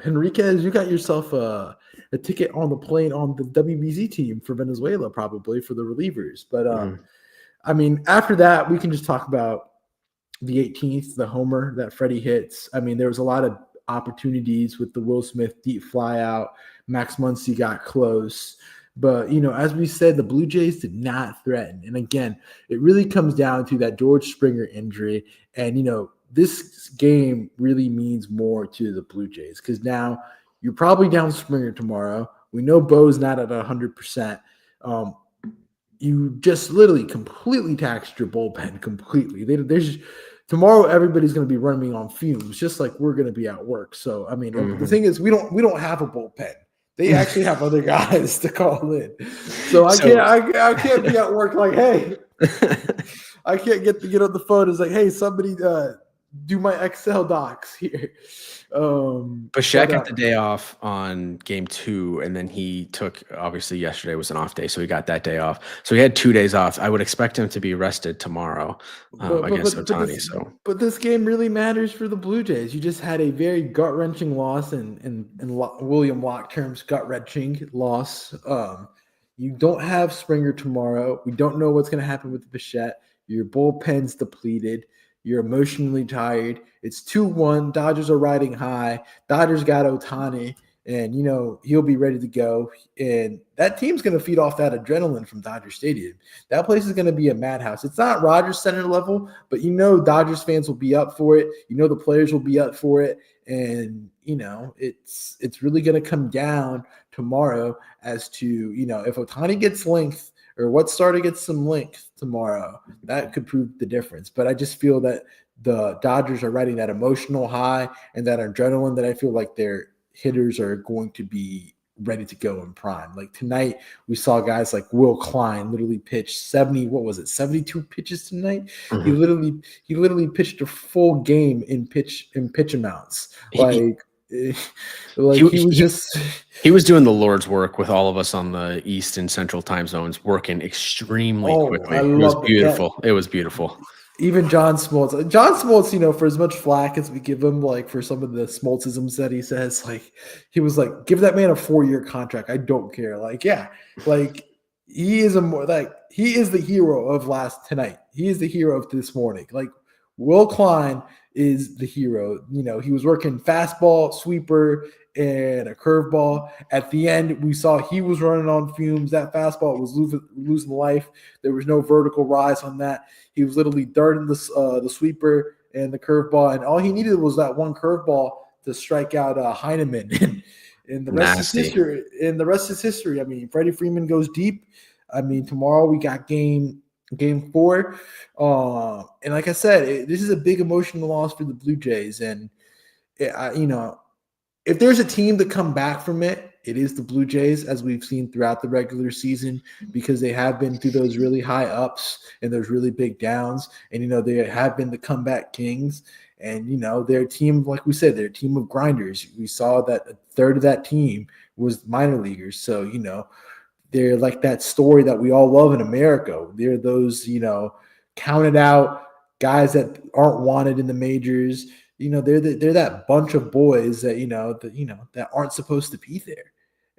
Henriquez. You got yourself a ticket on the plane on the WBZ team for Venezuela, probably for the relievers. But Mhm. I mean, after that, we can just talk about the 18th, the homer that Freddie hits. I mean, there was a lot of opportunities with the Will Smith deep fly out. Max Muncy got close. But, as we said, the Blue Jays did not threaten. And again, it really comes down to that George Springer injury. And, this game really means more to the Blue Jays because now you're probably down Springer tomorrow. We know Bo's not at 100%. You just literally completely taxed your bullpen completely. There's tomorrow everybody's going to be running on fumes, just like we're going to be at work. So I mean, the Mhm. thing is, we don't have a bullpen. They actually have other guys to call in. So I can't So I can't be at work like, hey, I can't get on the phone. It's like, hey, somebody do my Excel docs here. Bichette But got the day off on game 2, and then he took obviously yesterday was an off day, so he got that day off. So he had 2 days off. I would expect him to be rested tomorrow But but against but but Otani. this So but this game really matters for the Blue Jays. You just had a very gut wrenching loss, in William Lock terms, gut wrenching loss. You don't have Springer tomorrow. We don't know what's going to happen with Bichette. Your bullpen's depleted. You're emotionally tired. It's 2-1. Dodgers are riding high. Dodgers got Otani, and he'll be ready to go. And that team's going to feed off that adrenaline from Dodger Stadium. That place is going to be a madhouse. It's not Rogers Center level, but Dodgers fans will be up for it. The players will be up for it, and it's really going to come down tomorrow as to if Otani gets length or what starter gets some length tomorrow. That could prove the difference. But I just feel that the Dodgers are riding that emotional high and that adrenaline that I feel like their hitters are going to be ready to go in prime. Like tonight, we saw guys like Will Klein literally pitch 72 pitches tonight. He mhm. literally pitched a full game in pitch amounts. he, Like like he he was he just he was doing the Lord's work with all of us on the East and Central time zones, working extremely oh, I quickly. It was love that. beautiful. It was beautiful. Even John Smoltz. John Smoltz, for as much flack as we give him, like for some of the Smoltzisms that he says, like he was like, give that man a 4-year contract. I don't care. Like, yeah, like he is he is the hero of last tonight. He is the hero of this morning. Like Will Klein is the hero. He was working fastball, sweeper, and a curveball. At the end, we saw he was running on fumes. That fastball was losing life. There was no vertical rise on that. He was literally darting the sweeper and the curveball, and all he needed was that one curveball to strike out Heineman. And the rest is Nasty. history. And the rest is history. I mean, Freddie Freeman goes deep. I mean, tomorrow we got game 4. And like I said, this is a big emotional loss for the Blue Jays. And if there's a team to come back from it, it is the Blue Jays, as we've seen throughout the regular season, because they have been through those really high ups and those really big downs. And, they have been the comeback kings. And, they're a team, like we said, they're a team of grinders. We saw that a third of that team was minor leaguers. So, they're like that story that we all love in America. They're those, counted out guys that aren't wanted in the majors. They're that bunch of boys that that aren't supposed to be there.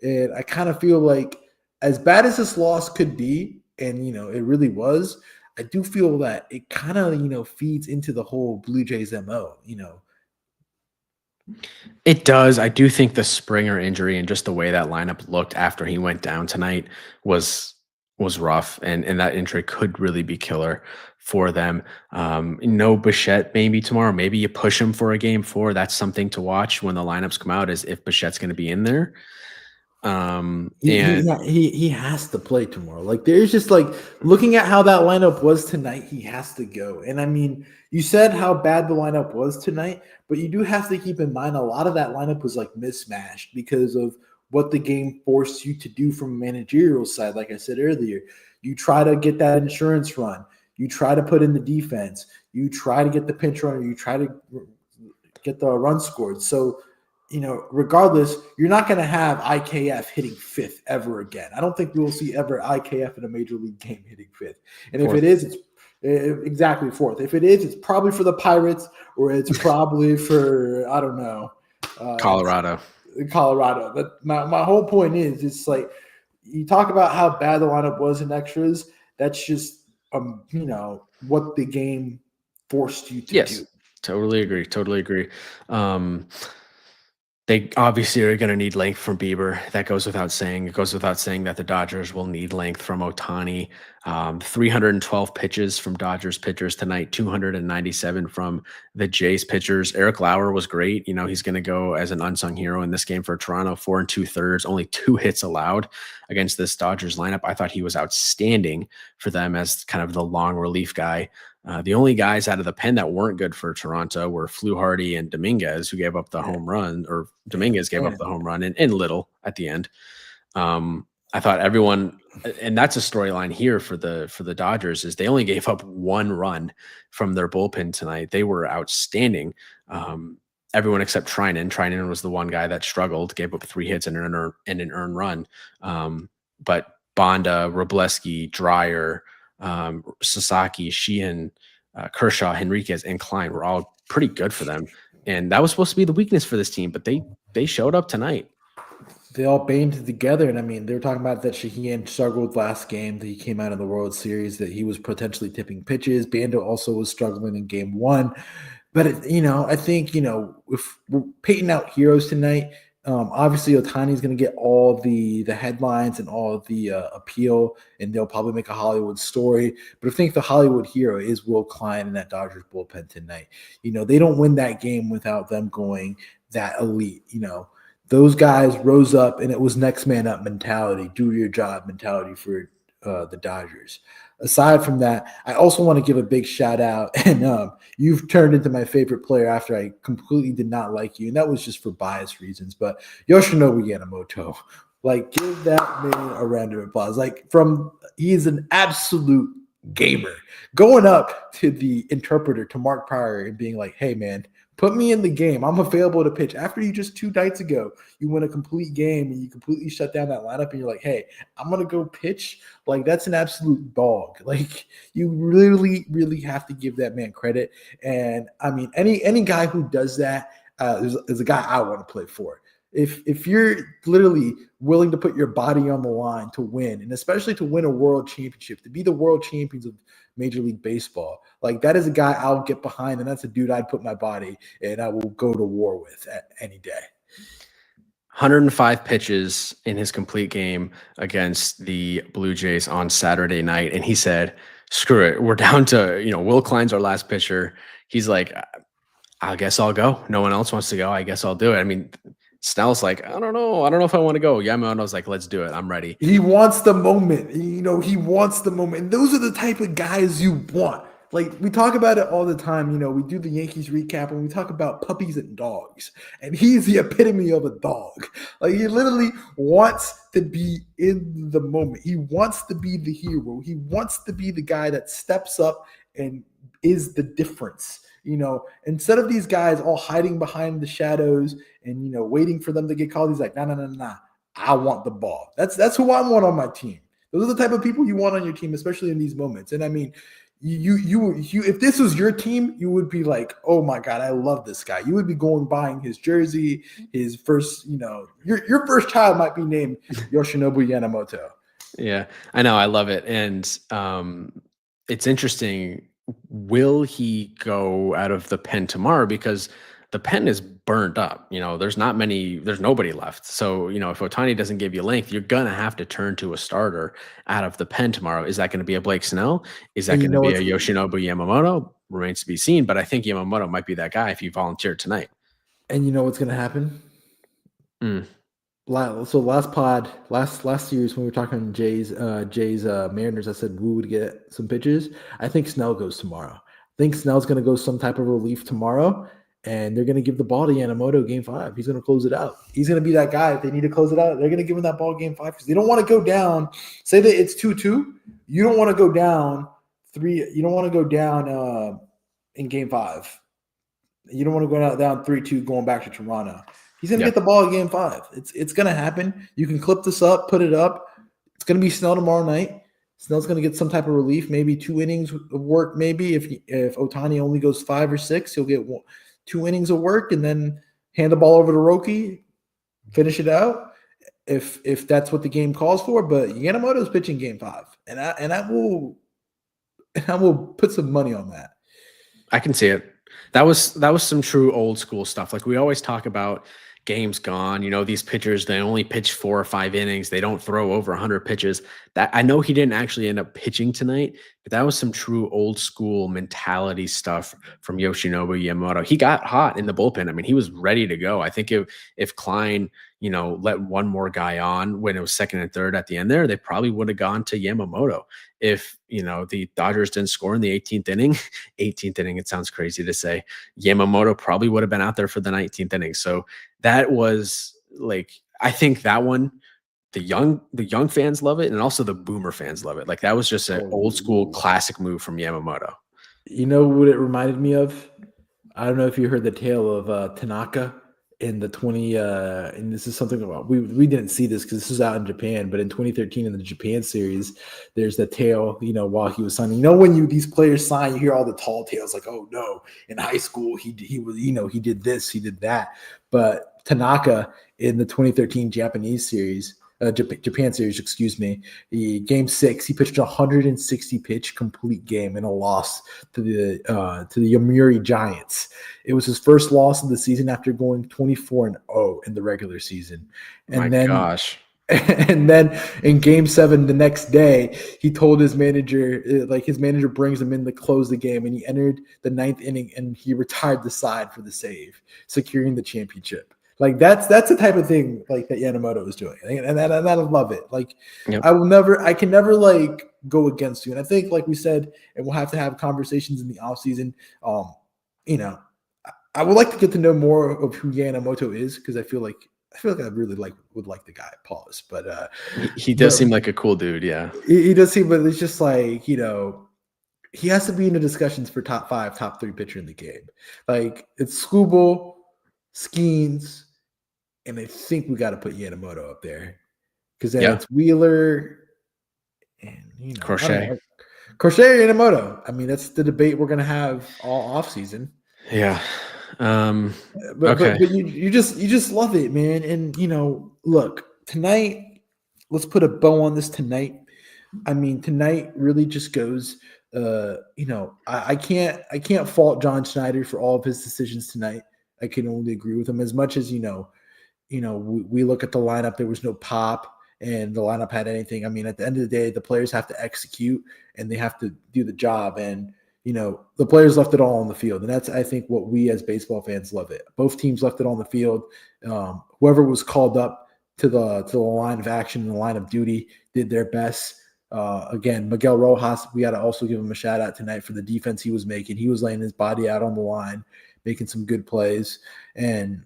And I kind of feel like as bad as this loss could be, and it really was, I do feel that it kind of feeds into the whole Blue Jays MO. It does. I do think the Springer injury and just the way that lineup looked after he went down tonight was rough, and that injury could really be killer for them. No Bichette maybe tomorrow. Maybe you push him for a game 4. That's something to watch when the lineups come out, is if Bichette's going to be in there. And He has to play tomorrow. Like there's just like looking at how that lineup was tonight, he has to go. And I mean, you said how bad the lineup was tonight, but you do have to keep in mind a lot of that lineup was like mismatched because of what the game forced you to do from a managerial side. Like I said earlier, you try to get that insurance run, you try to put in the defense, you try to get the pinch runner, you try to get the run scored. So regardless, you're not going to have IKF hitting fifth ever again. I don't think we will see ever IKF in a major league game hitting fifth. And fourth. If it is, it's exactly fourth. If it is, it's probably for the Pirates or it's probably for, I don't know, Colorado. But my whole point is, it's like you talk about how bad the lineup was in extras. That's just, what the game forced you to do. Totally agree. They obviously are going to need length from Bieber. That goes without saying. It goes without saying that the Dodgers will need length from Ohtani. 312 pitches from Dodgers pitchers tonight, 297 from the Jays pitchers. Eric Lauer was great. He's going to go as an unsung hero in this game for Toronto, 4 2/3, only 2 hits allowed against this Dodgers lineup. I thought he was outstanding for them as kind of the long relief guy. The only guys out of the pen that weren't good for Toronto were Fluharty and Dominguez, who gave up the home run, or Dominguez gave up the home run, and Little at the end. I thought everyone, and that's a storyline here for the Dodgers, is they only gave up 1 run from their bullpen tonight. They were outstanding. Everyone except Treinen. Treinen was the one guy that struggled, gave up 3 hits and an earned run. But Bonda, Robleski, Dreyer, Sasaki, Sheehan, Kershaw, Henriquez, and Klein were all pretty good for them. And that was supposed to be the weakness for this team, but they showed up tonight. They all banded together, and I mean, they were talking about that Sheehan struggled last game, that he came out of the World Series, that he was potentially tipping pitches. Bando also was struggling in game 1. But, I think, if we're painting out heroes tonight, obviously Ohtani's going to get all the headlines and all the appeal, and they'll probably make a Hollywood story. But I think the Hollywood hero is Will Klein in that Dodgers bullpen tonight. They don't win that game without them going that elite. Those guys rose up, and it was next man up mentality, do your job mentality for the Dodgers. Aside from that, I also want to give a big shout out, and you've turned into my favorite player after I completely did not like you, and that was just for bias reasons. But Yoshinobu Yamamoto, like, give that man a round of applause. He is an absolute gamer. Going up to the interpreter, to Mark Pryor, and being like, "Hey, man, put me in the game. I'm available to pitch." After you just 2 nights ago, you win a complete game and you completely shut down that lineup, and you're like, "Hey, I'm going to go pitch." Like, that's an absolute dog. Like, you really, really have to give that man credit. And I mean, any guy who does that is a guy I want to play for. If you're literally willing to put your body on the line to win, and especially to win a world championship, to be the world champions of Major League Baseball, like, that is a guy I'll get behind, and that's a dude I'd put my body and I will go to war with any day. 105 pitches in his complete game against the Blue Jays on Saturday night, and he said, "Screw it, we're down to Will Klein's our last pitcher." He's like, "I guess I'll go. No one else wants to go. I guess I'll do it." I mean, Snell's like, I don't know if I want to go. Yamamoto's like, "Let's do it. I'm ready." He wants the moment. He wants the moment. And those are the type of guys you want. Like, we talk about it all the time. We do the Yankees recap and we talk about puppies and dogs. And he's the epitome of a dog. Like, he literally wants to be in the moment. He wants to be the hero. He wants to be the guy that steps up and is the difference. Instead of these guys all hiding behind the shadows and, waiting for them to get called, he's like, nah. I want the ball. That's who I want on my team. Those are the type of people you want on your team, especially in these moments. And I mean, you if this was your team, you would be like, "Oh my God, I love this guy." You would be buying his jersey, his first, your first child might be named Yoshinobu Yamamoto. Yeah, I know. I love it. And it's interesting. Will he go out of the pen tomorrow? Because the pen is burned up. There's nobody left. So, if Ohtani doesn't give you length, you're going to have to turn to a starter out of the pen tomorrow. Is that going to be a Blake Snell? Is that going to be a Yoshinobu Yamamoto? Remains to be seen. But I think Yamamoto might be that guy if he volunteered tonight. And you know what's going to happen? So last series when we were talking Jays Mariners, I said we would get some pitches. I think Snell goes tomorrow. I think Snell's going to go some type of relief tomorrow, and they're going to give the ball to Yamamoto game 5. He's going to close it out. He's going to be that guy if they need to close it out. They're going to give him that ball game 5 because they don't want to go down. Say that it's 2-2. You don't want to go down 3. You don't want to go down in game 5. You don't want to go down 3-2 going back to Toronto. He's going to get the ball in game 5. It's going to happen. You can clip this up, put it up. It's going to be Snell tomorrow night. Snell's going to get some type of relief, maybe 2 innings of work. Maybe if Ohtani only goes 5 or 6, he'll get 2 innings of work and then hand the ball over to Roki, finish it out if that's what the game calls for. But Yamamoto's pitching game 5, and I will put some money on that. I can see it. That was some true old school stuff. Like we always talk about games gone. These pitchers, they only pitch 4 or 5 innings. They don't throw over 100 pitches. That I know he didn't actually end up pitching tonight, but that was some true old school mentality stuff from Yoshinobu Yamamoto. He got hot in the bullpen. I mean, he was ready to go. I think if Klein, let one more guy on when it was 2nd and 3rd at the end there, they probably would have gone to Yamamoto. If, the Dodgers didn't score in the 18th inning, it sounds crazy to say, Yamamoto probably would have been out there for the 19th inning. So that was like, I think that one, the young fans love it, and also the boomer fans love it. Like that was just an old school classic move from Yamamoto. You know what it reminded me of? I don't know if you heard the tale of Tanaka in the 20 and this is something about we didn't see this because this was out in Japan, but in 2013 in the Japan series, there's the tale, while he was signing. When these players sign, you hear all the tall tales like, oh no, in high school he was, he did this, he did that. But Tanaka in the 2013 Japanese series, Japan series, excuse me, game 6, he pitched a 160 pitch complete game in a loss to the Yomiuri Giants. It was his first loss of the season after going 24-0 in the regular season. And Gosh. And then in game 7 the next day, he told his manager, his manager brings him in to close the game, and he entered the 9th inning and he retired the side for the save, securing the championship. Like that's the type of thing like that Yamamoto is doing, and I love it. Like yep. I can never like go against you. And I think, like we said, and we'll have to have conversations in the off season. I would like to get to know more of who Yamamoto is, because I feel like I really would like the guy. Pause, but he does seem like a cool dude. Yeah, he does seem, but it's just like he has to be in the discussions for top 5, top 3 pitcher in the game. Like it's Skubal, Skeens. And I think we got to put Yamamoto up there, because then it's Wheeler and Crochet or Yamamoto. I mean, that's the debate we're gonna have all off season. Yeah. But you just love it, man. And look, tonight, let's put a bow on this tonight. I mean, tonight really just goes. I can't fault John Schneider for all of his decisions tonight. I can only agree with him, as much as we look at the lineup, there was no pop, and the lineup had anything. I mean, at the end of the day, the players have to execute and they have to do the job. And, the players left it all on the field. And that's, I think, what we as baseball fans love it. Both teams left it on the field. Whoever was called up to the line of action and the line of duty did their best. Again, Miguel Rojas, we got to also give him a shout out tonight for the defense he was making. He was laying his body out on the line, making some good plays. And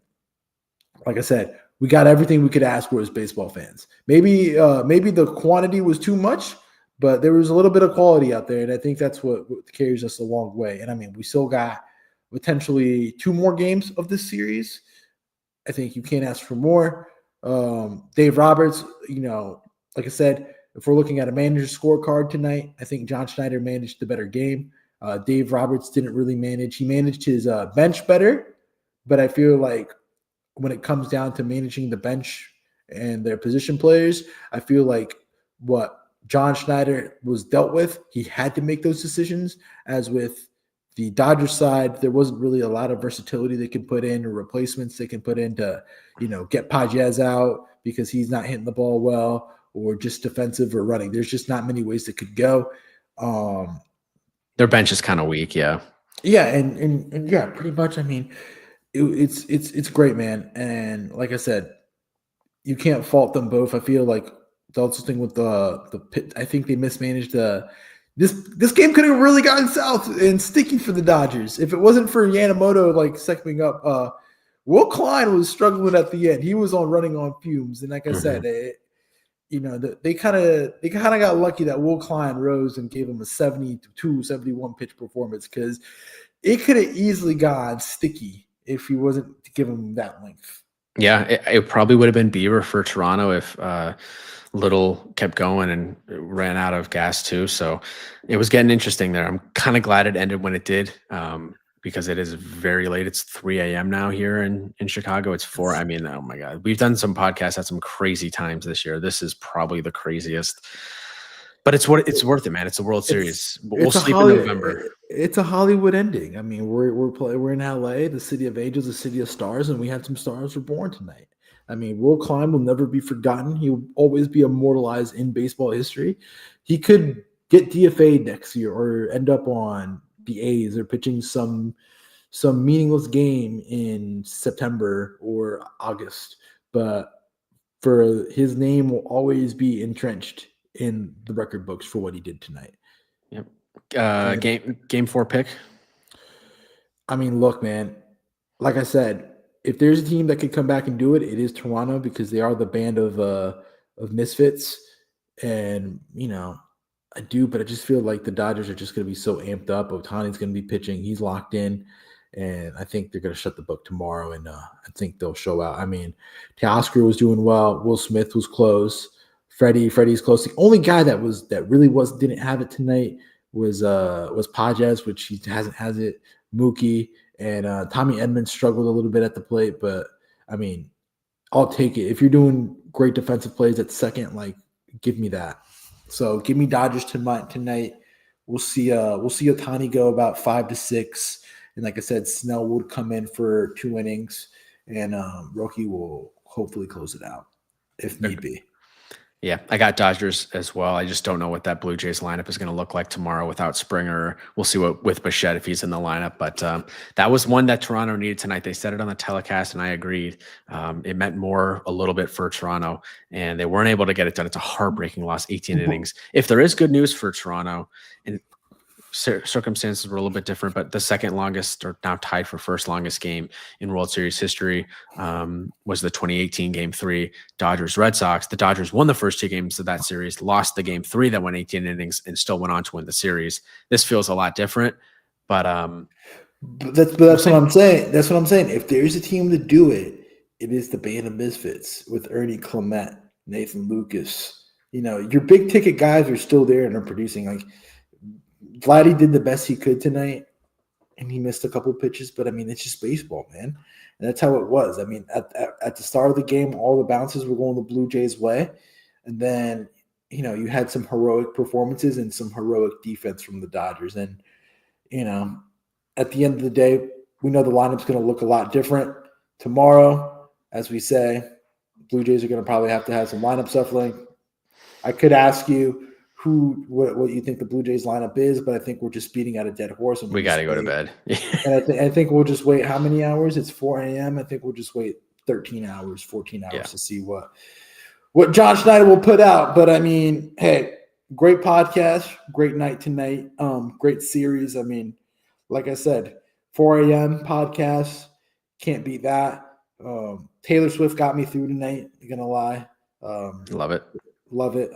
like I said, we got everything we could ask for as baseball fans. Maybe the quantity was too much, but there was a little bit of quality out there, and I think that's what carries us a long way. And I mean, we still got potentially 2 more games of this series. I think you can't ask for more. Dave Roberts, like I said, if we're looking at a manager's scorecard tonight, I think John Schneider managed the better game. Dave Roberts didn't really manage. He managed his bench better, but I feel like when it comes down to managing the bench and their position players, I feel like what John Schneider was dealt with, he had to make those decisions. As with the Dodgers side, there wasn't really a lot of versatility they could put in, or replacements they can put in to, get Pages out because he's not hitting the ball well, or just defensive or running. There's just not many ways that could go. Their bench is kind of weak. Yeah. Yeah. And yeah, pretty much. I mean, it's great, man. And like I said, you can't fault them both. I feel like the also thing with the pit, I think they mismanaged this game could have really gotten south and sticky for the Dodgers if it wasn't for Yamamoto like seconding up. Will Klein was struggling at the end. He was on running on fumes, and like I said, they kind of got lucky that Will Klein rose and gave him a 72, 71 pitch performance because it could have easily gone sticky if he wasn't to give him that length. Yeah, it probably would have been Bieber for Toronto if Little kept going and ran out of gas too. So it was getting interesting there. I'm kind of glad it ended when it did, because it is very late. It's 3 a.m. now here in Chicago. It's 4. I mean, oh my God. We've done some podcasts at some crazy times this year. This is probably the craziest. But it's worth it, man. It's a World Series. We'll sleep in November. It's a Hollywood ending. I mean, we're in LA, the city of angels, the city of stars, and we had some stars were born tonight. I mean, Will Klein will never be forgotten. He will always be immortalized in baseball history. He could get DFA'd next year or end up on the A's or pitching some meaningless game in September or August. But for his name will always be entrenched in the record books for what he did tonight. Yep. Game 4 pick. I mean, look, man, like I said, if there's a team that could come back and do it, it is Toronto because they are the band of misfits. And, I do, but I just feel like the Dodgers are just going to be so amped up. Ohtani's going to be pitching. He's locked in. And I think they're going to shut the book tomorrow, and I think they'll show out. I mean, Teoscar was doing well. Will Smith was close. Freddie's close. The only guy that really didn't have it tonight was Pages, which he has it. Mookie and Tommy Edmonds struggled a little bit at the plate, but I mean, I'll take it. If you're doing great defensive plays at second, like give me that. So give me Dodgers tonight. We'll see Ohtani go about 5 to 6. And like I said, Snell would come in for 2 innings, and Roki will hopefully close it out if need be. Yeah, I got Dodgers as well. I just don't know what that Blue Jays lineup is going to look like tomorrow without Springer. We'll see with Bichette if he's in the lineup. But that was one that Toronto needed tonight. They said it on the telecast, and I agreed. It meant more a little bit for Toronto, and they weren't able to get it done. It's a heartbreaking loss, 18 innings. If there is good news for Toronto, and circumstances were a little bit different, but the second longest, or now tied for first longest game in World Series history, was the 2018 Game 3 Dodgers-Red Sox. The Dodgers won the first 2 games of that series, lost the Game 3 that went 18 innings, and still went on to win the series. This feels a lot different, but that's what I'm saying. That's what I'm saying. If there's a team to do it, it is the band of misfits with Ernie Clement, Nathan Lucas. Your big ticket guys are still there and are producing. Like Vladdy did the best he could tonight, and he missed a couple pitches, but I mean, it's just baseball, man. And that's how it was. I mean, at the start of the game, all the bounces were going the Blue Jays' way. And then, you had some heroic performances and some heroic defense from the Dodgers. And, at the end of the day, we know the lineup's going to look a lot different tomorrow. As we say, Blue Jays are going to probably have to have some lineup shuffling. I could ask you what you think the Blue Jays lineup is, but I think we're just beating at a dead horse. And we got to go to bed. And I think we'll just wait. How many hours? It's 4 a.m. I think we'll just wait 13 hours, 14 hours to see what John Schneider will put out. But I mean, hey, great podcast, great night tonight, great series. I mean, like I said, 4 a.m. podcast, can't beat that. Taylor Swift got me through tonight. I'm gonna lie. Love it.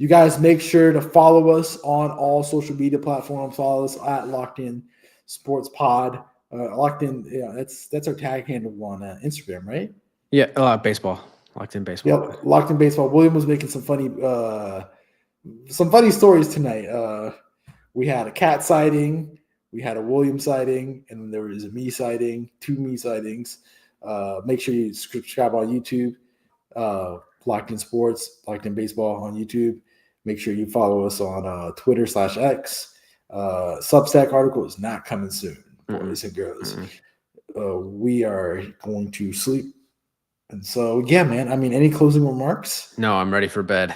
You guys make sure to follow us on all social media platforms. Follow us at Locked In Sports Pod. Locked In, that's our tag handle on Instagram, right? Yeah, baseball. Locked In Baseball. Yep, Locked In Baseball. William was making some funny stories tonight. We had a cat sighting, we had a William sighting, and then there was a me sighting, 2 me sightings. Make sure you subscribe on YouTube. Locked In Sports, Locked In Baseball on YouTube. Make sure you follow us on Twitter/X. Substack article is not coming soon, boys and girls. We are going to sleep. And so, yeah, man, I mean, any closing remarks? No, I'm ready for bed.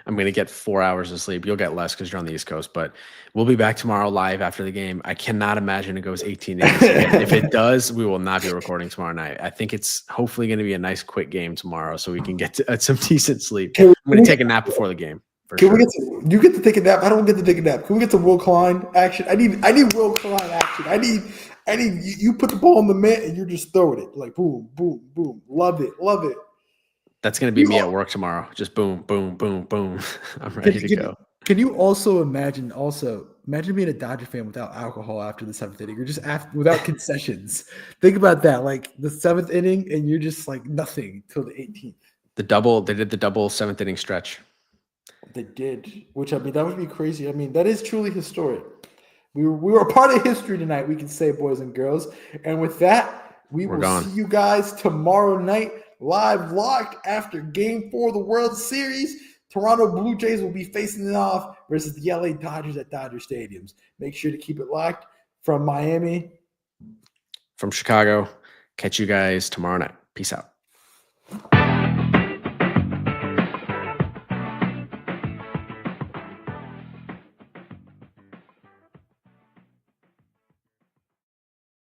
I'm going to get 4 hours of sleep. You'll get less because you're on the East Coast, but we'll be back tomorrow live after the game. I cannot imagine it goes 18 innings again. If it does, we will not be recording tomorrow night. I think it's hopefully going to be a nice, quick game tomorrow so we can get some decent sleep. I'm going to take a nap before the game. Can we you get to take a nap? I don't get to take a nap. Can we get to Will Klein action? I need Will Klein action. I need you put the ball in the mitt and you're just throwing it like boom, boom, boom. Love it. That's going to be me at work tomorrow. Just boom, boom, boom, boom. I'm ready to go. Can you also imagine being a Dodger fan without alcohol after the 7th inning or just without concessions? Think about that. Like the 7th inning and you're just like nothing till the 18th. They did the double 7th inning stretch. They did, which I mean, that would be crazy. I mean, that is truly historic. We were a part of history tonight, we can say, boys and girls. And with that, we will see you guys tomorrow night, live locked after Game 4 of the World Series. Toronto Blue Jays will be facing it off versus the LA Dodgers at Dodger Stadiums. Make sure to keep it locked. From Miami. From Chicago. Catch you guys tomorrow night. Peace out.